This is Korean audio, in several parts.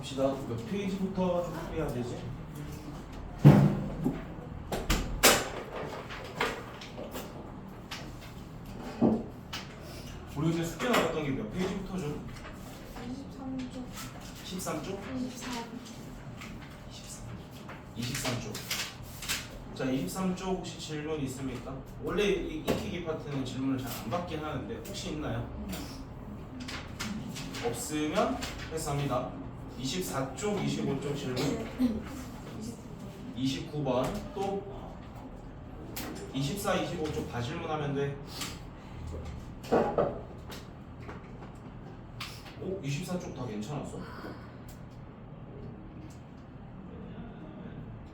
봅시다. 몇 페이지부터 좀 해야 되지? 우리 이제 숙제 나왔던 게 몇 페이지부터죠? 23쪽 13쪽? 24 23쪽. 자, 23쪽 혹시 질문 있습니까? 원래 이 익히기 파트는 질문을 잘 안 받긴 하는데 혹시 있나요? 없으면 패스합니다. 24쪽, 25쪽 질문 29번 또 24, 25쪽 다 질문하면 돼. 오? 24쪽 다 괜찮았어?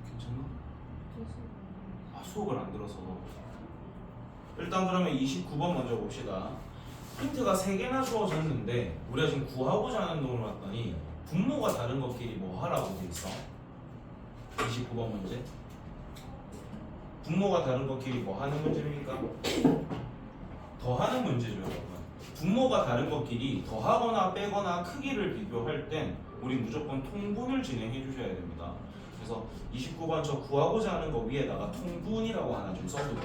괜찮나? 아, 수업을 안 들어서. 일단 그러면 29번 먼저 봅시다. 힌트가 3개나 주어졌는데 우리가 지금 구하고자 하는 놈을 봤더니 분모가 다른 것끼리 뭐 하라고 돼 있어? 29번 문제. 분모가 다른 것끼리 뭐 하는 문제입니까? 더하는 문제죠, 여러분. 분모가 다른 것끼리 더하거나 빼거나 크기를 비교할 땐 우리 무조건 통분을 진행해 주셔야 됩니다. 그래서 29번 저 구하고자 하는 거 위에다가 통분이라고 하나 좀 써두고,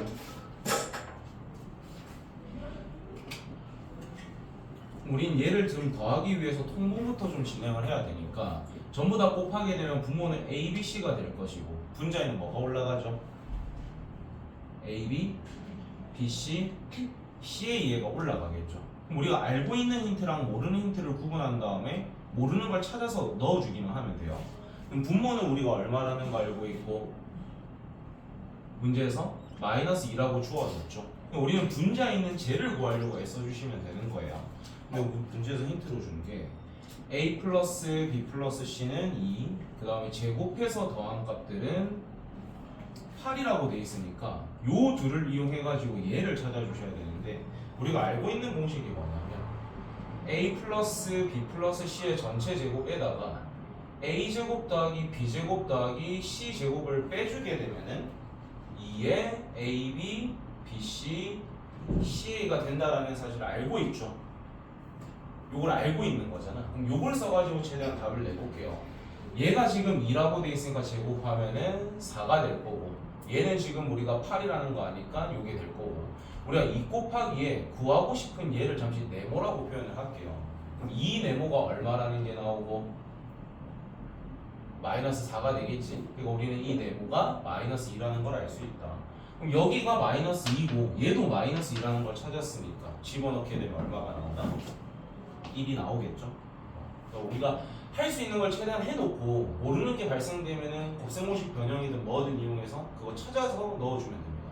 우린 얘를 좀 더하기 위해서 통분부터 좀 진행을 해야 되니까 전부 다 곱하게 되면 분모는 A, B, C가 될 것이고 분자에는 뭐가 올라가죠? A, B, B, C, C의 얘가 올라가겠죠. 그럼 우리가 알고 있는 힌트랑 모르는 힌트를 구분한 다음에 모르는 걸 찾아서 넣어주기만 하면 돼요. 그럼 분모는 우리가 얼마라는 거 알고 있고 문제에서 마이너스 2라고 주어졌죠. 그럼 우리는 분자에 있는 쟤를 구하려고 애써주시면 되는 거예요. 근데 문제에서 힌트로 준 게 A 플러스 B 플러스 C는 2, 그 다음에 제곱해서 더한 값들은 8이라고 돼 있으니까 요 둘을 이용해가지고 얘를 찾아주셔야 되는데 우리가 알고 있는 공식이 뭐냐면 A 플러스 B 플러스 C의 전체 제곱에다가 A 제곱 더하기 B 제곱 더하기 C 제곱을 빼주게 되면은 2의 AB, BC, CA가 된다라는 사실을 알고 있죠. 요걸 알고 있는 거잖아. 그럼 요걸 써가지고 최대한 답을 내볼게요. 얘가 지금 2라고 돼 있으니까 제곱하면은 4가 될 거고 얘는 지금 우리가 8이라는 거 아니까 요게 될 거고 우리가 2 곱하기에 구하고 싶은 얘를 잠시 네모라고 표현을 할게요. 그럼 이 네모가 얼마라는 게 나오고 마이너스 4가 되겠지. 그리고 우리는 이 네모가 마이너스 2라는 걸 알 수 있다. 그럼 여기가 마이너스 2고 얘도 마이너스 2라는 걸 찾았으니까 집어넣게 되면 얼마가 나온다? 1이 나오겠죠. 그러니까 우리가 할 수 있는 걸 최대한 해놓고 모르는 게 발생되면은 곱셈공식 변형이든 뭐든 이용해서 그거 찾아서 넣어주면 됩니다.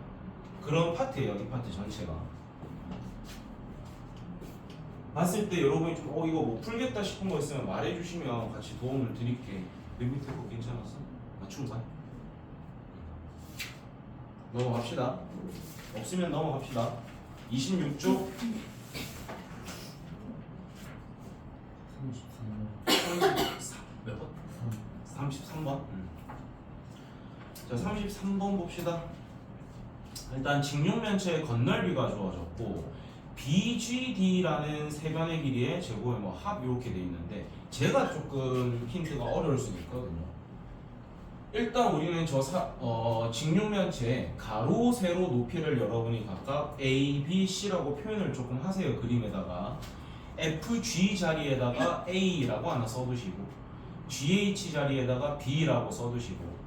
그런 파트예요, 이 파트 전체가. 봤을 때 여러분이 좀 이거 못 풀겠다 싶은 거 있으면 말해주시면 같이 도움을 드릴게. 내 밑에 거 괜찮았어? 맞춘 거야? 넘어갑시다. 없으면 넘어갑시다. 26쪽 33몇 번? 33번? 자, 33번 봅시다. 일단 직육면체의 건널비가 주어졌고 BGD라는 세변의 길이의 제곱의 합 이렇게 돼 있는데 제가 조금 힌트가 어려울 수도 있거든요. 일단 우리는 직육면체의 가로, 세로 높이를 여러분이 각각 A, B, C라고 표현을 조금 하세요. 그림에다가 FG 자리에다가 A라고 하나 써두시고 GH 자리에다가 B라고 써두시고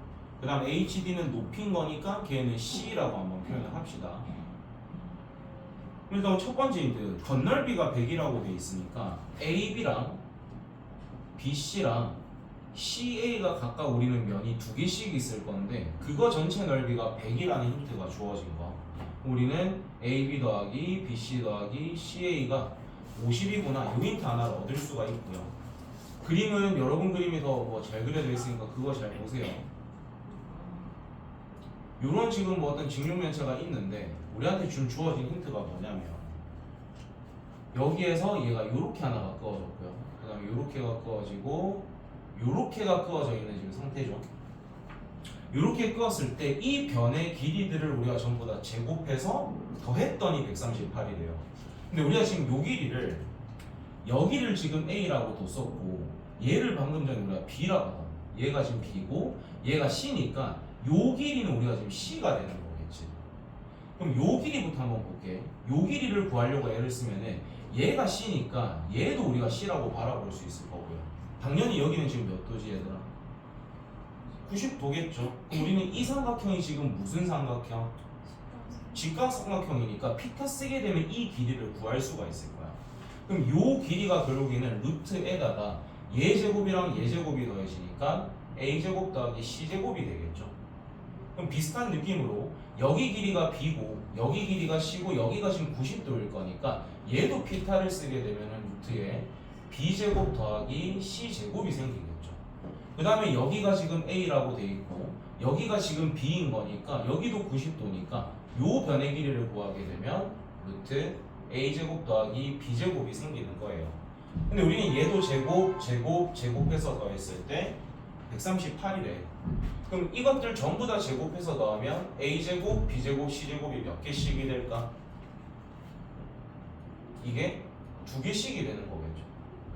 그 다음 HD는 높인 거니까 걔는 C라고 한번 표현을 합시다. 일단 첫 번째 힌트, 건널비가 100이라고 돼 있으니까 AB랑 BC랑 CA가 각각 우리는 면이 2개씩 있을 건데 그거 전체 넓이가 100이라는 힌트가 주어진 거. 우리는 AB 더하기 BC 더하기 CA가 50이구나. 요 힌트 하나를 얻을 수가 있고요. 그림은 여러분 그림이 더 잘 그려져 있으니까 그거 잘 보세요. 요런 지금 어떤 직육면체가 있는데 우리한테 지금 주어진 힌트가 뭐냐면 여기에서 얘가 요렇게 하나가 그어졌고요. 그 다음에 요렇게가 그어지고 요렇게가 그어져 있는 지금 상태죠. 요렇게 그었을 때 이 변의 길이들을 우리가 전부 다 제곱해서 더했더니 138이래요. 근데 우리가 지금 요 길이를 여기를 지금 A라고 뒀었고 얘를 방금 전에 우리가 B라고 하다. 얘가 지금 B고 얘가 C니까 요 길이는 우리가 지금 C가 되는 거겠지. 그럼 요 길이부터 한번 볼게. 요 길이를 구하려고 애를 쓰면은 얘가 C니까 얘도 우리가 C라고 바라볼 수 있을 거고요. 당연히 여기는 지금 몇 도지 얘들아? 90도겠죠. 우리는 이 삼각형이 지금 무슨 삼각형? 직각삼각형이니까 피타 쓰게 되면 이 길이를 구할 수가 있을 거야. 그럼 요 길이가 결국에는 루트에다가 얘 제곱이랑 얘 제곱이 더해지니까 a 제곱 더하기 c 제곱이 되겠죠. 그럼 비슷한 느낌으로 여기 길이가 b고 여기 길이가 c고 여기가 지금 90도일 거니까 얘도 피타를 쓰게 되면은 루트에 b 제곱 더하기 c 제곱이 생기겠죠. 그 다음에 여기가 지금 a라고 돼 있고 여기가 지금 b인 거니까 여기도 90도니까 요 변의 길이를 구하게 되면 루트 a제곱 더하기 b제곱이 생기는 거예요. 근데 우리는 얘도 제곱해서 더했을 때 138이래. 그럼 이것들 전부 다 제곱해서 더하면 a제곱, b제곱, c제곱이 몇 개씩이 될까? 이게 2개씩이 되는 거겠죠.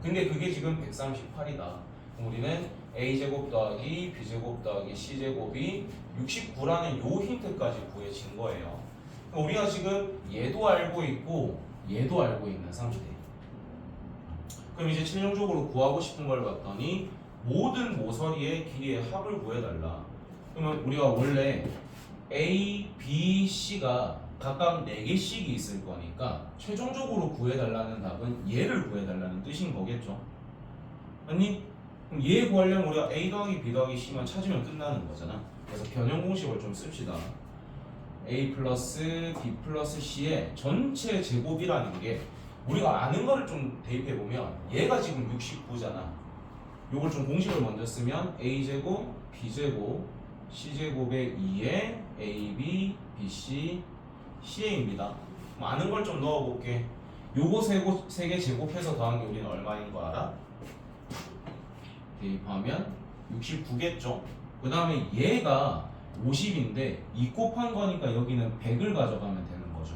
근데 그게 지금 138이다. 우리는 a제곱 더하기 b제곱 더하기 c제곱이 69라는 요 힌트까지 구해진 거예요. 우리가 지금 얘도 알고 있고 얘도 알고 있는 상태. 그럼 이제 최종적으로 구하고 싶은 걸 봤더니 모든 모서리의 길이의 합을 구해달라. 그러면 우리가 원래 A, B, C가 각각 4개씩이 있을 거니까 최종적으로 구해달라는 답은 얘를 구해달라는 뜻인 거겠죠. 아니? 그럼 얘 구하려면 우리가 A 더하기 B 더하기 C만 찾으면 끝나는 거잖아. 그래서 변형 공식을 좀 씁시다. A 플러스 B 플러스 C의 전체 제곱이라는 게 우리가 아는 거를 좀 대입해 보면 얘가 지금 69잖아. 요걸 좀 공식을 먼저 쓰면 A제곱, B제곱, C제곱의 2에 AB, BC, CA입니다. 아는 걸 좀 넣어볼게. 요거 세 개 제곱해서 더한 게 우리는 얼마인 거 알아? 대입하면 69겠죠. 그 다음에 얘가 50인데 2 곱한 거니까 여기는 100을 가져가면 되는 거죠.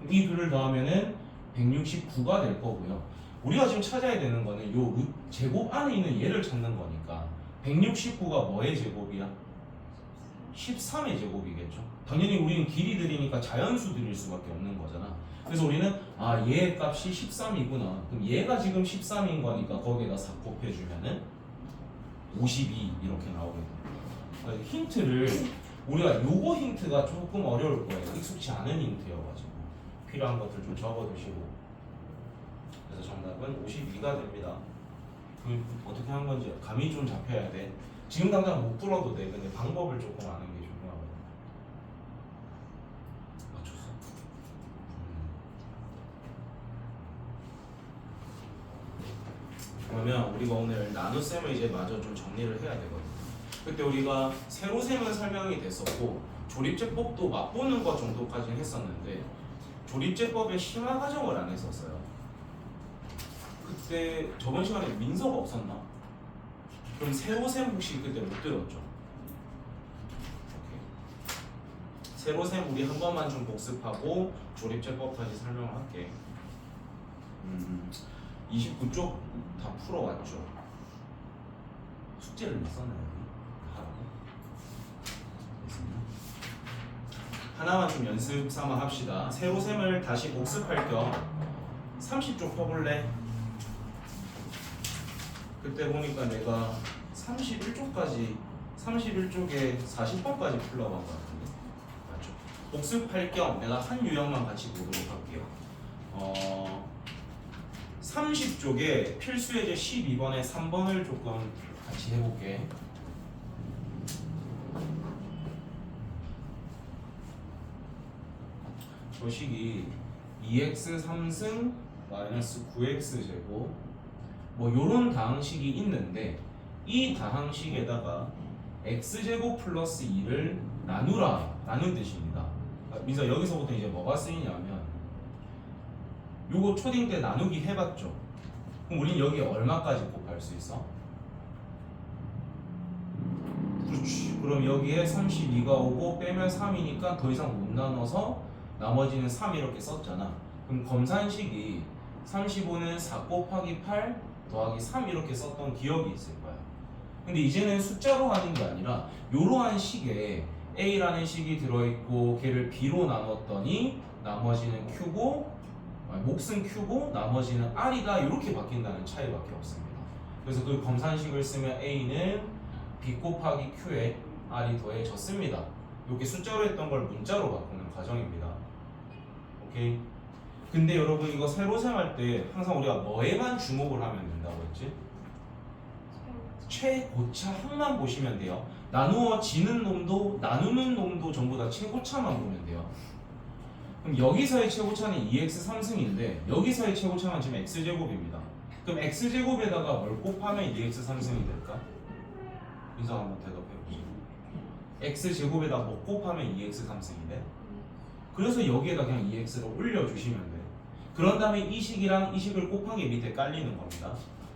이 둘을 더하면은 169가 될 거고요. 우리가 지금 찾아야 되는 거는 요 제곱 안에 있는 얘를 찾는 거니까 169가 뭐의 제곱이야? 13의 제곱이겠죠. 당연히 우리는 길이들이니까 자연수들일 수밖에 없는 거잖아. 그래서 우리는 얘의 값이 13이구나. 그럼 얘가 지금 13인 거니까 거기에다 4 곱해주면은 52 이렇게 나오게 됩니다. 힌트를 우리가 요거 힌트가 조금 어려울 거예요. 익숙치 않은 힌트여가지고 필요한 것들 좀 적어두시고. 그래서 정답은 52가 됩니다. 어떻게 한 건지 감이 좀 잡혀야 돼. 지금 당장 못 풀어도 돼. 근데 방법을 조금 아는 게 중요하거든. 맞췄어. 그러면 우리가 오늘 나눗셈을 이제 마저 좀 정리를 해야 되거든. 그때 우리가 세로셈은 설명이 됐었고 조립제법도 맛보는 것 정도까지는 했었는데 조립제법의 심화 과정을 안 했었어요. 그때 저번 시간에 민서가 없었나? 그럼 세로셈 혹시 그때 못 들었죠? 오케이. 세로셈 우리 한 번만 좀 복습하고 조립제법까지 설명을 할게. 29쪽 다 풀어왔죠? 숙제를 냈었나요? 하나만 좀 연습 삼아 합시다. 세로셈을 다시 복습할 겸 30쪽 펴볼래? 그때 보니까 내가 31쪽에 40번까지 풀러간 것 같은데 맞죠? 복습할 겸 내가 한 유형만 같이 보도록 할게요. 30쪽에 필수예제 12번에 3번을 조금 같이 해볼게. 저식이 2x 3승 마이너스 9x 제곱 뭐 요런 다항식이 있는데 이 다항식에다가 x제곱 플러스 2를 나누라 라는 뜻입니다. 민서 여기서부터 이제 뭐가 쓰이냐면 요거 초딩 때 나누기 해봤죠? 그럼 우린 여기 얼마까지 곱할 수 있어? 그렇지. 그럼 여기에 32가 오고 빼면 3이니까 더 이상 못 나눠서 나머지는 3 이렇게 썼잖아. 그럼 검산식이 35는 4 곱하기 8 더하기 3 이렇게 썼던 기억이 있을 거야. 근데 이제는 숫자로 하는 게 아니라 이러한 식에 A라는 식이 들어있고 걔를 B로 나눴더니 나머지는 Q고 몫은 Q고 나머지는 R이다 이렇게 바뀐다는 차이밖에 없습니다. 그래서 그 검산식을 쓰면 A는 B 곱하기 Q에 R이 더해졌습니다. 이렇게 숫자로 했던 걸 문자로 바꾸는 과정입니다. 오케이? 근데 여러분 이거 세로셈 할 때 항상 우리가 뭐에만 주목을 하면 된다고 했지? 최고차 항만 보시면 돼요. 나누어지는 놈도 나누는 놈도 전부 다 최고차만 보면 돼요. 그럼 여기서의 최고차는 2x 3승인데 여기서의 최고차는 지금 x제곱입니다. 그럼 x제곱에다가 뭘 곱하면 2x 3승이 될까? 인사 한번 대답해보시죠. x제곱에다 뭐 곱하면 2x 3승인데 그래서 여기에다 그냥 2x를 올려주시면 돼요. 그런 다음에 이 식이랑 이 식을 곱한 게 밑에 깔리는 겁니다.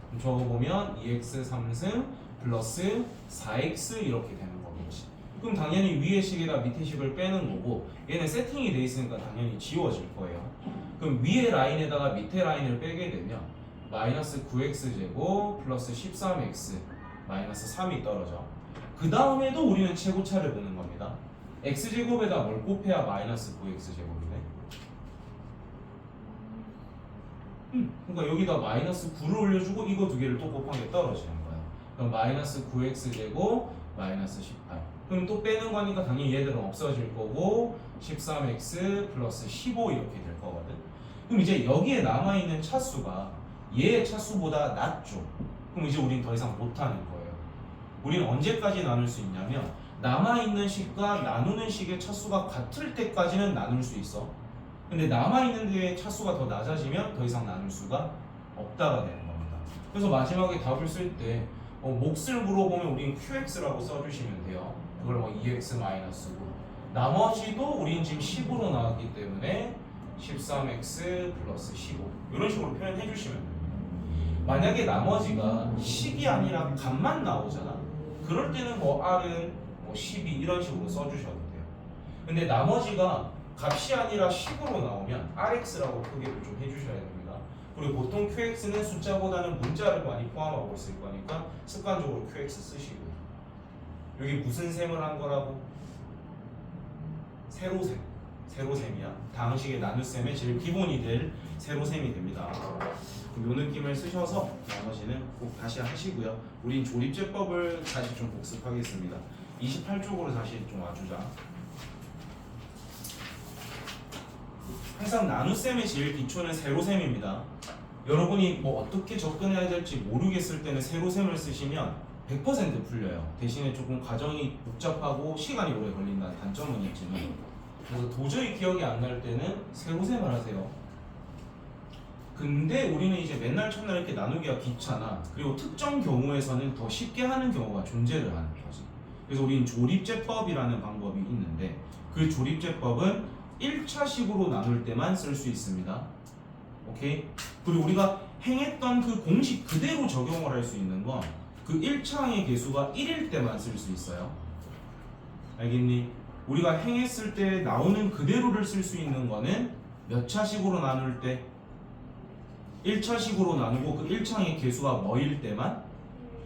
그럼 저거 보면 2x 3승 플러스 4x 이렇게 되는 거겠지. 그럼 당연히 위의 식에다 밑에 식을 빼는 거고 얘는 세팅이 돼 있으니까 당연히 지워질 거예요. 그럼 위의 라인에다가 밑에 라인을 빼게 되면 마이너스 9x제곱 플러스 13x 마이너스 3이 떨어져. 그 다음에도 우리는 최고차를 보는 겁니다. x제곱에다 뭘 곱해야 마이너스 9x제곱이네. 그러니까 여기다 마이너스 9를 올려주고 이거 두 개를 또 곱한 게 떨어지는 거야. 그럼 마이너스 9x제곱 마이너스 18. 그럼 또 빼는 거니까 당연히 얘들은 없어질 거고 13x 플러스 15 이렇게 될 거거든. 그럼 이제 여기에 남아있는 차수가 얘의 차수보다 낮죠. 그럼 이제 우린 더 이상 못하는 거예요. 우리는 언제까지 나눌 수 있냐면 남아있는 식과 나누는 식의 차수가 같을 때까지는 나눌 수 있어. 근데 남아있는 데의 차수가 더 낮아지면 더 이상 나눌 수가 없다가 되는 겁니다. 그래서 마지막에 답을 쓸 때 몫을 물어보면 우린 QX라고 써주시면 돼요. 그걸 뭐 2x 마이너스고 나머지도 우린 지금 10으로 나왔기 때문에 13x 플러스 15 이런 식으로 표현해 주시면 됩니다. 만약에 나머지가 식이 아니라 값만 나오잖아. 그럴 때는 뭐 R은 뭐 12 이런 식으로 써주셔도 돼요. 근데 나머지가 값이 아니라 식으로 나오면 RX라고 표기를 좀 해주셔야 됩니다. 그리고 보통 QX는 숫자보다는 문자를 많이 포함하고 있을 거니까 습관적으로 QX 쓰시고요. 여기 무슨 셈을 한 거라고? 세로셈. 세로셈이야. 다항식의 나눗셈의 제일 기본이 될 세로셈이 됩니다. 이 느낌을 쓰셔서 나머지는 꼭 다시 하시고요. 우린 조립제법을 다시 좀 복습하겠습니다. 28쪽으로 다시 좀 와주자. 항상 나눗셈의 제일 기초는 세로셈입니다. 여러분이 뭐 어떻게 접근해야 될지 모르겠을 때는 세로셈을 쓰시면 100% 풀려요. 대신에 조금 과정이 복잡하고 시간이 오래 걸린다는 단점은 있지만 그래서 도저히 기억이 안 날 때는 세로셈을 하세요. 근데 우리는 이제 맨날 첫날 이렇게 나누기가 귀찮아. 그리고 특정 경우에서는 더 쉽게 하는 경우가 존재를 하는 거지. 그래서 우리는 조립제법이라는 방법이 있는데 그 조립제법은 1차식으로 나눌 때만 쓸 수 있습니다. 오케이? 그리고 우리가 행했던 그 공식 그대로 적용을 할 수 있는 건 그 1차항의 개수가 1일 때만 쓸 수 있어요. 알겠니? 우리가 행했을 때 나오는 그대로를 쓸 수 있는 거는 몇 차식으로 나눌 때? 1차식으로 나누고 그 1차항의 개수가 뭐일 때만?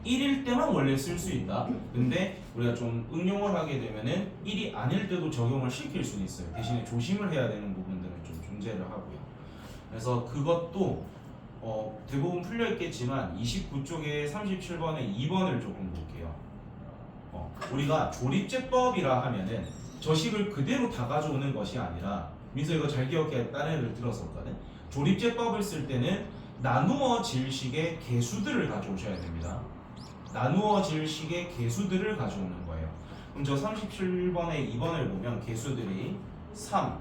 1일 때만 원래 쓸 수 있다. 근데 우리가 좀 응용을 하게 되면은 1이 아닐 때도 적용을 시킬 수는 있어요. 대신에 조심을 해야 되는 부분들은 좀 존재를 하고요. 그래서 그것도 대부분 풀려 있겠지만 29쪽에 37번에 2번을 조금 볼게요. 우리가 조립제법이라 하면은 저 식을 그대로 다 가져오는 것이 아니라 민서 이거 잘 기억해. 다른 애들 들었었거든. 조립제법을 쓸 때는 나누어질 식의 개수들을 가져오셔야 됩니다. 나누어질 식의 개수들을 가져오는 거예요. 그럼 저 37번에 2번을 보면 개수들이 3,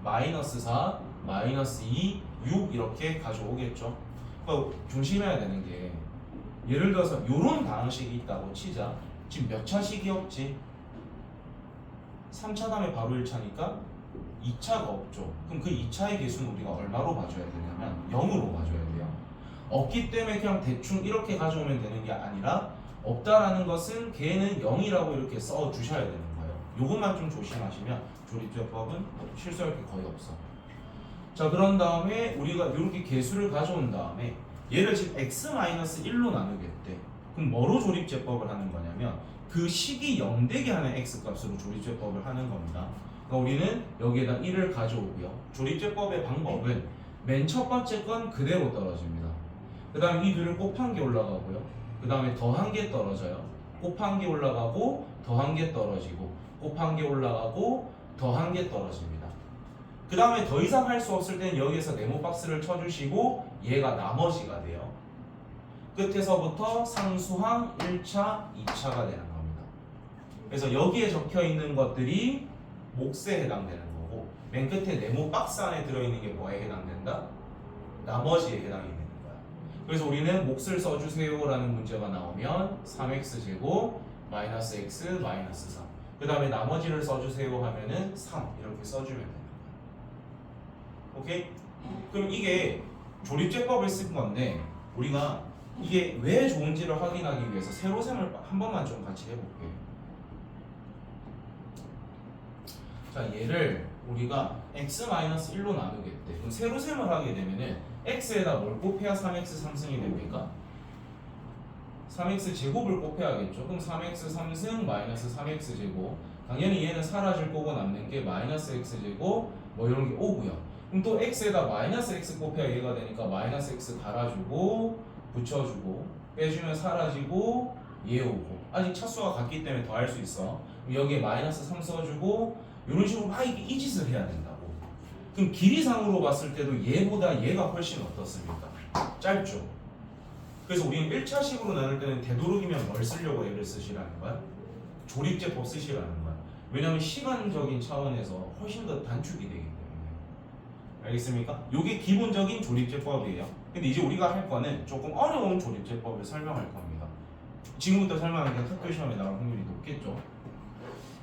마이너스 4, 마이너스 2, 6 이렇게 가져오겠죠. 그러니까 조심해야 되는 게 예를 들어서 이런 방식이 있다고 치자. 지금 몇 차식이었지? 3차 다음에 바로 1차니까 2차가 없죠. 그럼 그 2차의 개수는 우리가 얼마로 봐줘야 되냐면 0으로 봐줘야 돼요. 없기 때문에 그냥 대충 이렇게 가져오면 되는 게 아니라 없다라는 것은 걔는 0이라고 이렇게 써 주셔야 되는 거예요. 요것만 좀 조심하시면 조립제법은 실수할 게 거의 없어. 자, 그런 다음에 우리가 이렇게 개수를 가져온 다음에 얘를 지금 x-1로 나누겠대. 그럼 뭐로 조립제법을 하는 거냐면 그 식이 0 되게 하는 x값으로 조립제법을 하는 겁니다. 그러니까 우리는 여기에다 1을 가져오고요. 조립제법의 방법은 맨 첫 번째 건 그대로 떨어집니다. 그 다음에 이 둘을 곱한 게 올라가고요. 그 다음에 더한 게 떨어져요. 곱한 게 올라가고 더한 게 떨어지고 곱한 게 올라가고 더한 게 떨어집니다. 그 다음에 더 이상 할 수 없을 때는 여기에서 네모 박스를 쳐주시고 얘가 나머지가 돼요. 끝에서부터 상수항 1차, 2차가 되는 겁니다. 그래서 여기에 적혀 있는 것들이 몫에 해당되는 거고 맨 끝에 네모 박스 안에 들어있는 게 뭐에 해당된다? 나머지에 해당이 되는 거야. 그래서 우리는 몫을 써주세요 라는 문제가 나오면 3x제곱 마이너스 x 마이너스 3. 그 다음에 나머지를 써주세요 하면은 3 이렇게 써주면 되는 거야. 오케이? 그럼 이게 조립제법을 쓴 건데 우리가 이게 왜 좋은지를 확인하기 위해서 세로셈을 한 번만 좀 같이 해볼게요. 자, 얘를 우리가 x-1로 나누겠대. 그럼 세로셈을 하게 되면은 x에다 뭘 곱해야 3x 3승이 됩니까? 3x 제곱을 곱해야겠죠. 그럼 3x 3승 마이너스 3x 제곱. 당연히 얘는 사라질 거고 남는 게 마이너스 x 제곱 뭐 이런 게 오고요. 그럼 또 x에다 마이너스 x 곱해야 얘가 되니까 마이너스 x 갈아주고 붙여주고 빼주면 사라지고 얘 오고 아직 차수가 같기 때문에 더 할 수 있어. 여기에 마이너스 3 써주고 이런 식으로 막 이 짓을 해야 된다고. 그럼 길이상으로 봤을 때도 얘보다 얘가 훨씬 어떻습니까? 짧죠. 그래서 우리는 1차식으로 나눌 때는 되도록이면 뭘 쓰려고 얘를 쓰시라는 거야? 조립제법 쓰시라는 거야. 왜냐면 시간적인 차원에서 훨씬 더 단축이 되기 때문에. 알겠습니까? 이게 기본적인 조립제법이에요. 근데 이제 우리가 할 거는 조금 어려운 조립제법을 설명할 겁니다. 지금부터 설명하니까 학교 시험에 나올 확률이 높겠죠.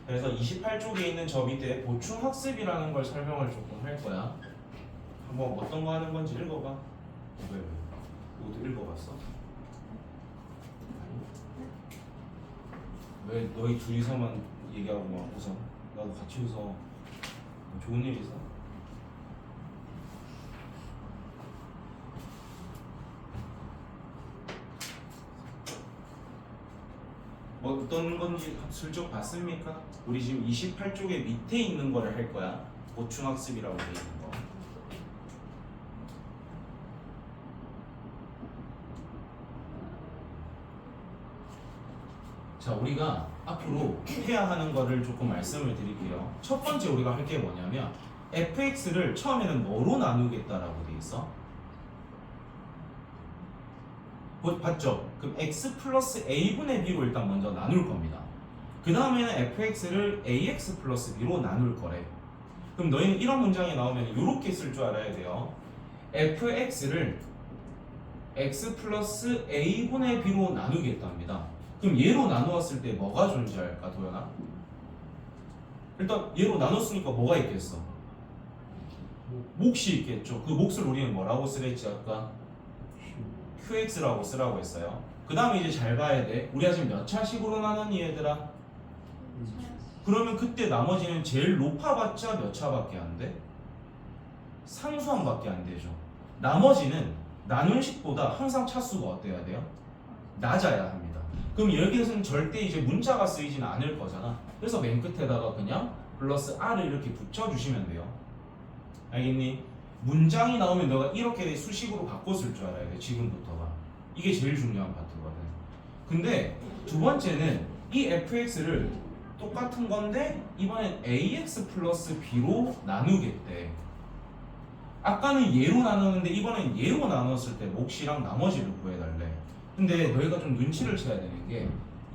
그래서 28쪽에 있는 저 밑에 보충학습이라는 걸 설명을 조금 할 거야. 한번 어떤 거 하는 건지 읽어봐. 왜? 모두 읽어봤어? 왜 너희 둘이서만 얘기하고 막 웃어? 나도 같이 웃어. 뭐 좋은 일 있어? 뭐 어떤 건지 슬쩍 봤습니까? 우리 지금 28쪽에 밑에 있는 거를 할 거야. 보충학습이라고 되어 있는 거. 자, 우리가 앞으로 해야 하는 거를 조금 말씀을 드릴게요. 첫 번째 우리가 할 게 뭐냐면 fx를 처음에는 뭐로 나누겠다라고 돼 있어? 봤죠? 그럼 x 플러스 a분의 b로 일단 먼저 나눌 겁니다. 그 다음에는 fx를 ax 플러스 b로 나눌 거래. 그럼 너희는 이런 문장이 나오면 이렇게 쓸 줄 알아야 돼요. fx를 x 플러스 a분의 b로 나누겠답니다. 그럼 얘로 나누었을 때 뭐가 존재할까, 도연아? 일단 얘로 나눴으니까 뭐가 있겠어? 몫이 있겠죠. 그 몫을 우리는 뭐라고 쓰랬지 아까? QX라고 쓰라고 했어요. 그 다음에 이제 잘 봐야 돼. 우리가 지금 몇 차식으로 나눴니 얘들아? 그러면 그때 나머지는 제일 높아봤자 몇 차밖에 안 돼? 상수항밖에 안 되죠. 나머지는 나눌 식보다 항상 차수가 어때야 돼요? 낮아야 합니다. 그럼 여기에서는 절대 이제 문자가 쓰이지는 않을 거잖아. 그래서 맨 끝에다가 그냥 플러스 R을 이렇게 붙여주시면 돼요. 알겠니? 문장이 나오면 너가 이렇게 수식으로 바꿔 쓸 줄 알아야 돼. 지금부터가. 이게 제일 중요한 파트거든. 근데 두 번째는 이 fx를 똑같은 건데 이번엔 ax 플러스 b로 나누겠대. 아까는 얘로 나누는데 이번엔 얘로 나눴을 때 몫이랑 나머지를 구해달래. 근데 너희가 좀 눈치를 채야 되는 게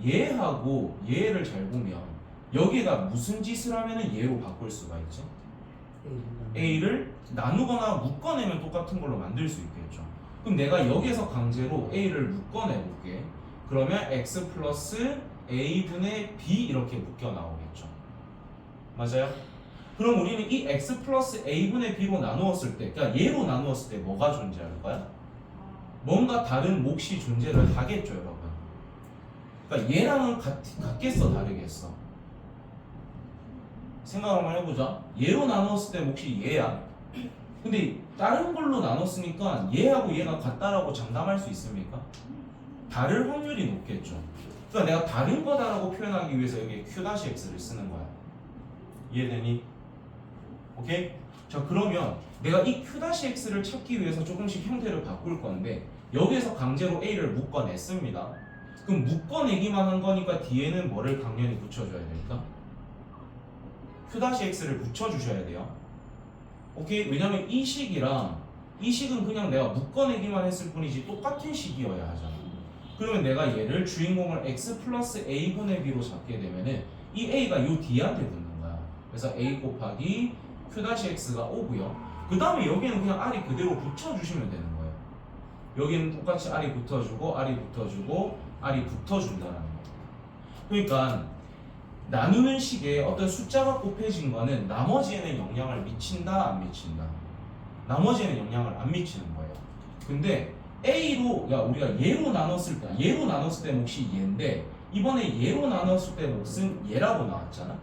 얘하고 얘를 잘 보면 여기에다 무슨 짓을 하면은 얘로 바꿀 수가 있지? A를 나누거나 묶어내면 똑같은 걸로 만들 수 있겠죠. 그럼 내가 여기에서 강제로 A를 묶어내볼게. 그러면 X 플러스 A분의 B 이렇게 묶여 나오겠죠. 맞아요? 그럼 우리는 이 X 플러스 A분의 B로 나누었을 때, 그러니까 얘로 나누었을 때 뭐가 존재할 거야? 뭔가 다른 몫이 존재를 하겠죠, 여러분. 그러니까 얘랑은 같겠어, 다르겠어? 생각 한번 해보자. 얘로 나누었을 때 몫이 얘야. 근데 다른 걸로 나눴으니까 얘하고 얘가 같다라고 장담할 수 있습니까? 다를 확률이 높겠죠. 그러니까 내가 다른 거다라고 표현하기 위해서 여기 Q-X를 쓰는 거야. 이해되니? 오케이? 자, 그러면 내가 이 Q-X를 찾기 위해서 조금씩 형태를 바꿀 건데 여기에서 강제로 A를 묶어냈습니다. 그럼 묶어내기만 한 거니까 뒤에는 뭐를 당연히 붙여줘야 됩니까? Q-X를 붙여주셔야 돼요. 오케이? 왜냐면 이 식이랑 이 식은 그냥 내가 묶어내기만 했을 뿐이지 똑같은 식이어야 하잖아. 그러면 내가 얘를 주인공을 x 플러스 a분의 b로 잡게 되면은 이 a가 요 d한테 붙는 거야. 그래서 a 곱하기 q-x가 오고요. 그 다음에 여기는 그냥 r이 그대로 붙여주시면 되는 거예요. 여기는 똑같이 r이 붙어주고 r이 붙어주고 r이 붙어준다는 거. 그러니까 나누는 식에 어떤 숫자가 곱해진 거는 나머지에는 영향을 미친다 안 미친다? 나머지에는 영향을 안 미치는 거예요. 근데 A로 우리가 얘로 나눴을 때 몫이 얘인데 이번에 얘로 나눴을 때 몫은 얘라고 나왔잖아.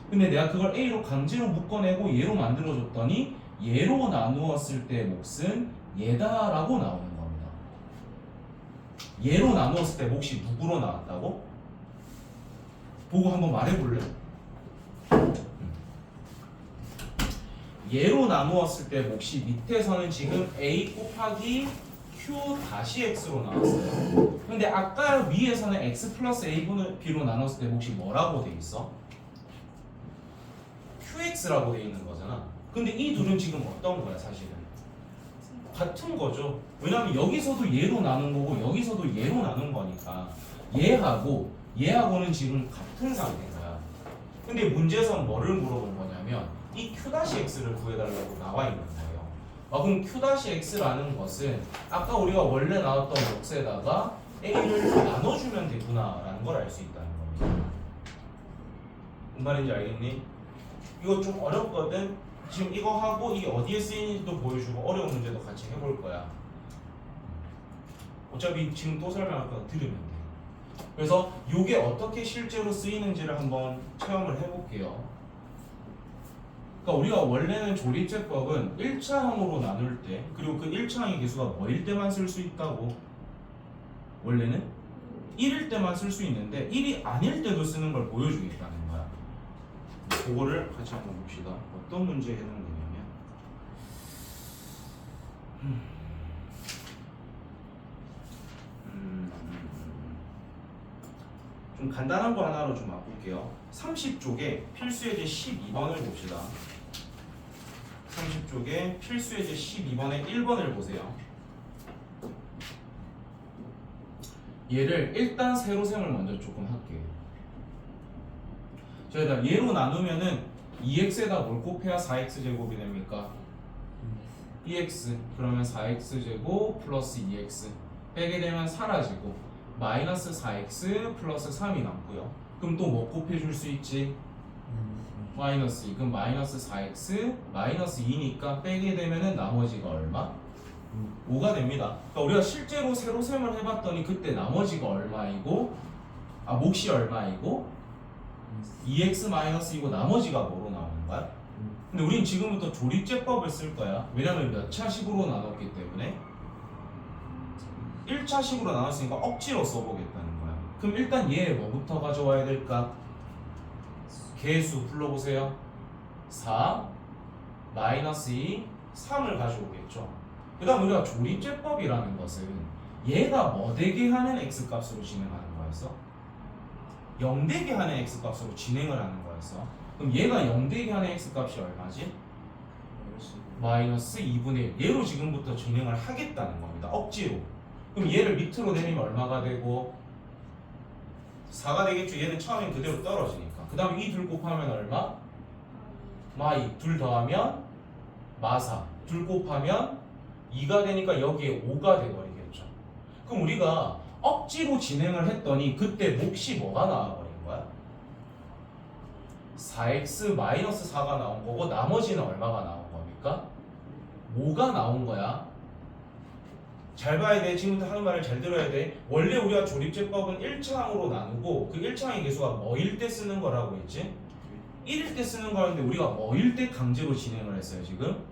근데 내가 그걸 A로 강제로 묶어내고 얘로 만들어줬더니 얘로 나누었을 때 몫은 얘다라고 나오는 겁니다. 얘로 나누었을 때 몫이 누구로 나왔다고? 보고 한번 말해볼래? 얘로 나누었을 때 몫이 밑에서는 지금 A 곱하기 Q-X로 나왔어요. 근데 아까 위에서는 X 플러스 A분의 B로 나눴을 때 몫이 뭐라고 돼 있어? QX라고 돼 있는 거잖아. 근데 이 둘은 지금 어떤 거야 사실은? 같은 거죠. 왜냐면 여기서도 얘로 나눈 거고 여기서도 얘로 나눈 거니까 얘하고는 지금 같은 상태인 거야. 근데 문제에서 뭐를 물어본 거냐면 이 Q-X를 구해달라고 나와 있는 거예요. 그럼 Q-X라는 것은 아까 우리가 원래 나왔던 몫에다가 A를 나눠주면 되구나라는 걸 알 수 있다는 겁니다. 무슨 말인지 알겠니? 이거 좀 어렵거든? 지금 이거 하고 이게 어디에 쓰이는지도 보여주고 어려운 문제도 같이 해볼 거야. 어차피 지금 또 설명할 거니까 들으면 돼. 그래서 이게 어떻게 실제로 쓰이는지를 한번 체험을 해볼게요. 그러니까 우리가 원래는 조립제법은 1차항으로 나눌 때 그리고 그 1차항의 개수가 뭐일 때만 쓸 수 있다고. 원래는 1일 때만 쓸 수 있는데 1이 아닐 때도 쓰는 걸 보여주겠다는 거야. 그거를 같이 한번 봅시다. 어떤 문제에 해당되냐면 좀 간단한 거 하나로 좀 바꿀게요. 30쪽에 필수예제 12번을 봅시다. 30쪽에 필수예제 12번에 1번을 보세요. 얘를 일단 세로셈을 먼저 조금 할게요. 저희가 얘로 나누면은 2x에다 뭘 곱해야 4x제곱이 됩니까? 2x 그러면 4x제곱 플러스 2x 빼게 되면 사라지고 마이너스 4x 플러스 3이 남고요. 그럼 또 뭐 곱해줄 수 있지? 마이너스 2. 그럼 마이너스 4x 마이너스 2니까 빼게 되면은 나머지가 얼마? 5가 됩니다. 그러니까 우리가 실제로 세로셈을 해봤더니 그때 나머지가 얼마이고 몫이 얼마이고 2x 마이너스이고 나머지가 뭐로 나오는 거야? 근데 우린 지금부터 조립제법을 쓸 거야. 왜냐면 몇 차식으로 나눴기 때문에 1차식으로 나눴으니까 억지로 써보겠다는 거야. 그럼 일단 얘 뭐부터 가져와야 될까? 개수 불러보세요. 4 마이너스 2 3을 가져오겠죠. 그 다음 우리가 조립제법이라는 것은 얘가 뭐 되게 하는 x값으로 진행하는 거였어? 0 되게 하는 x값으로 진행을 하는 거였어. 그럼 얘가 0 되게 하는 x값이 얼마지? 마이너스 2분의 1. 얘로 지금부터 진행을 하겠다는 겁니다. 억지로. 그럼 얘를 밑으로 내리면 얼마가 되고 4가 되겠죠. 얘는 처음엔 그대로 떨어지니까. 그 다음에 이 둘 곱하면 얼마? 마이. 둘 더하면 마사. 둘 곱하면 2가 되니까 여기에 5가 돼버리겠죠. 그럼 우리가 억지로 진행을 했더니 그때 몫이 뭐가 나와버린 거야? 4x 마이너스 4가 나온 거고 나머지는 얼마가 나온 겁니까? 5가 나온 거야. 잘 봐야 돼. 지금부터 하는 말을 잘 들어야 돼. 원래 우리가 조립제법은 1차항으로 나누고 그 1차항의 개수가 뭐일 때 쓰는 거라고 했지? 1일 때 쓰는 거였는데 우리가 뭐일 때 강제로 진행을 했어요 지금?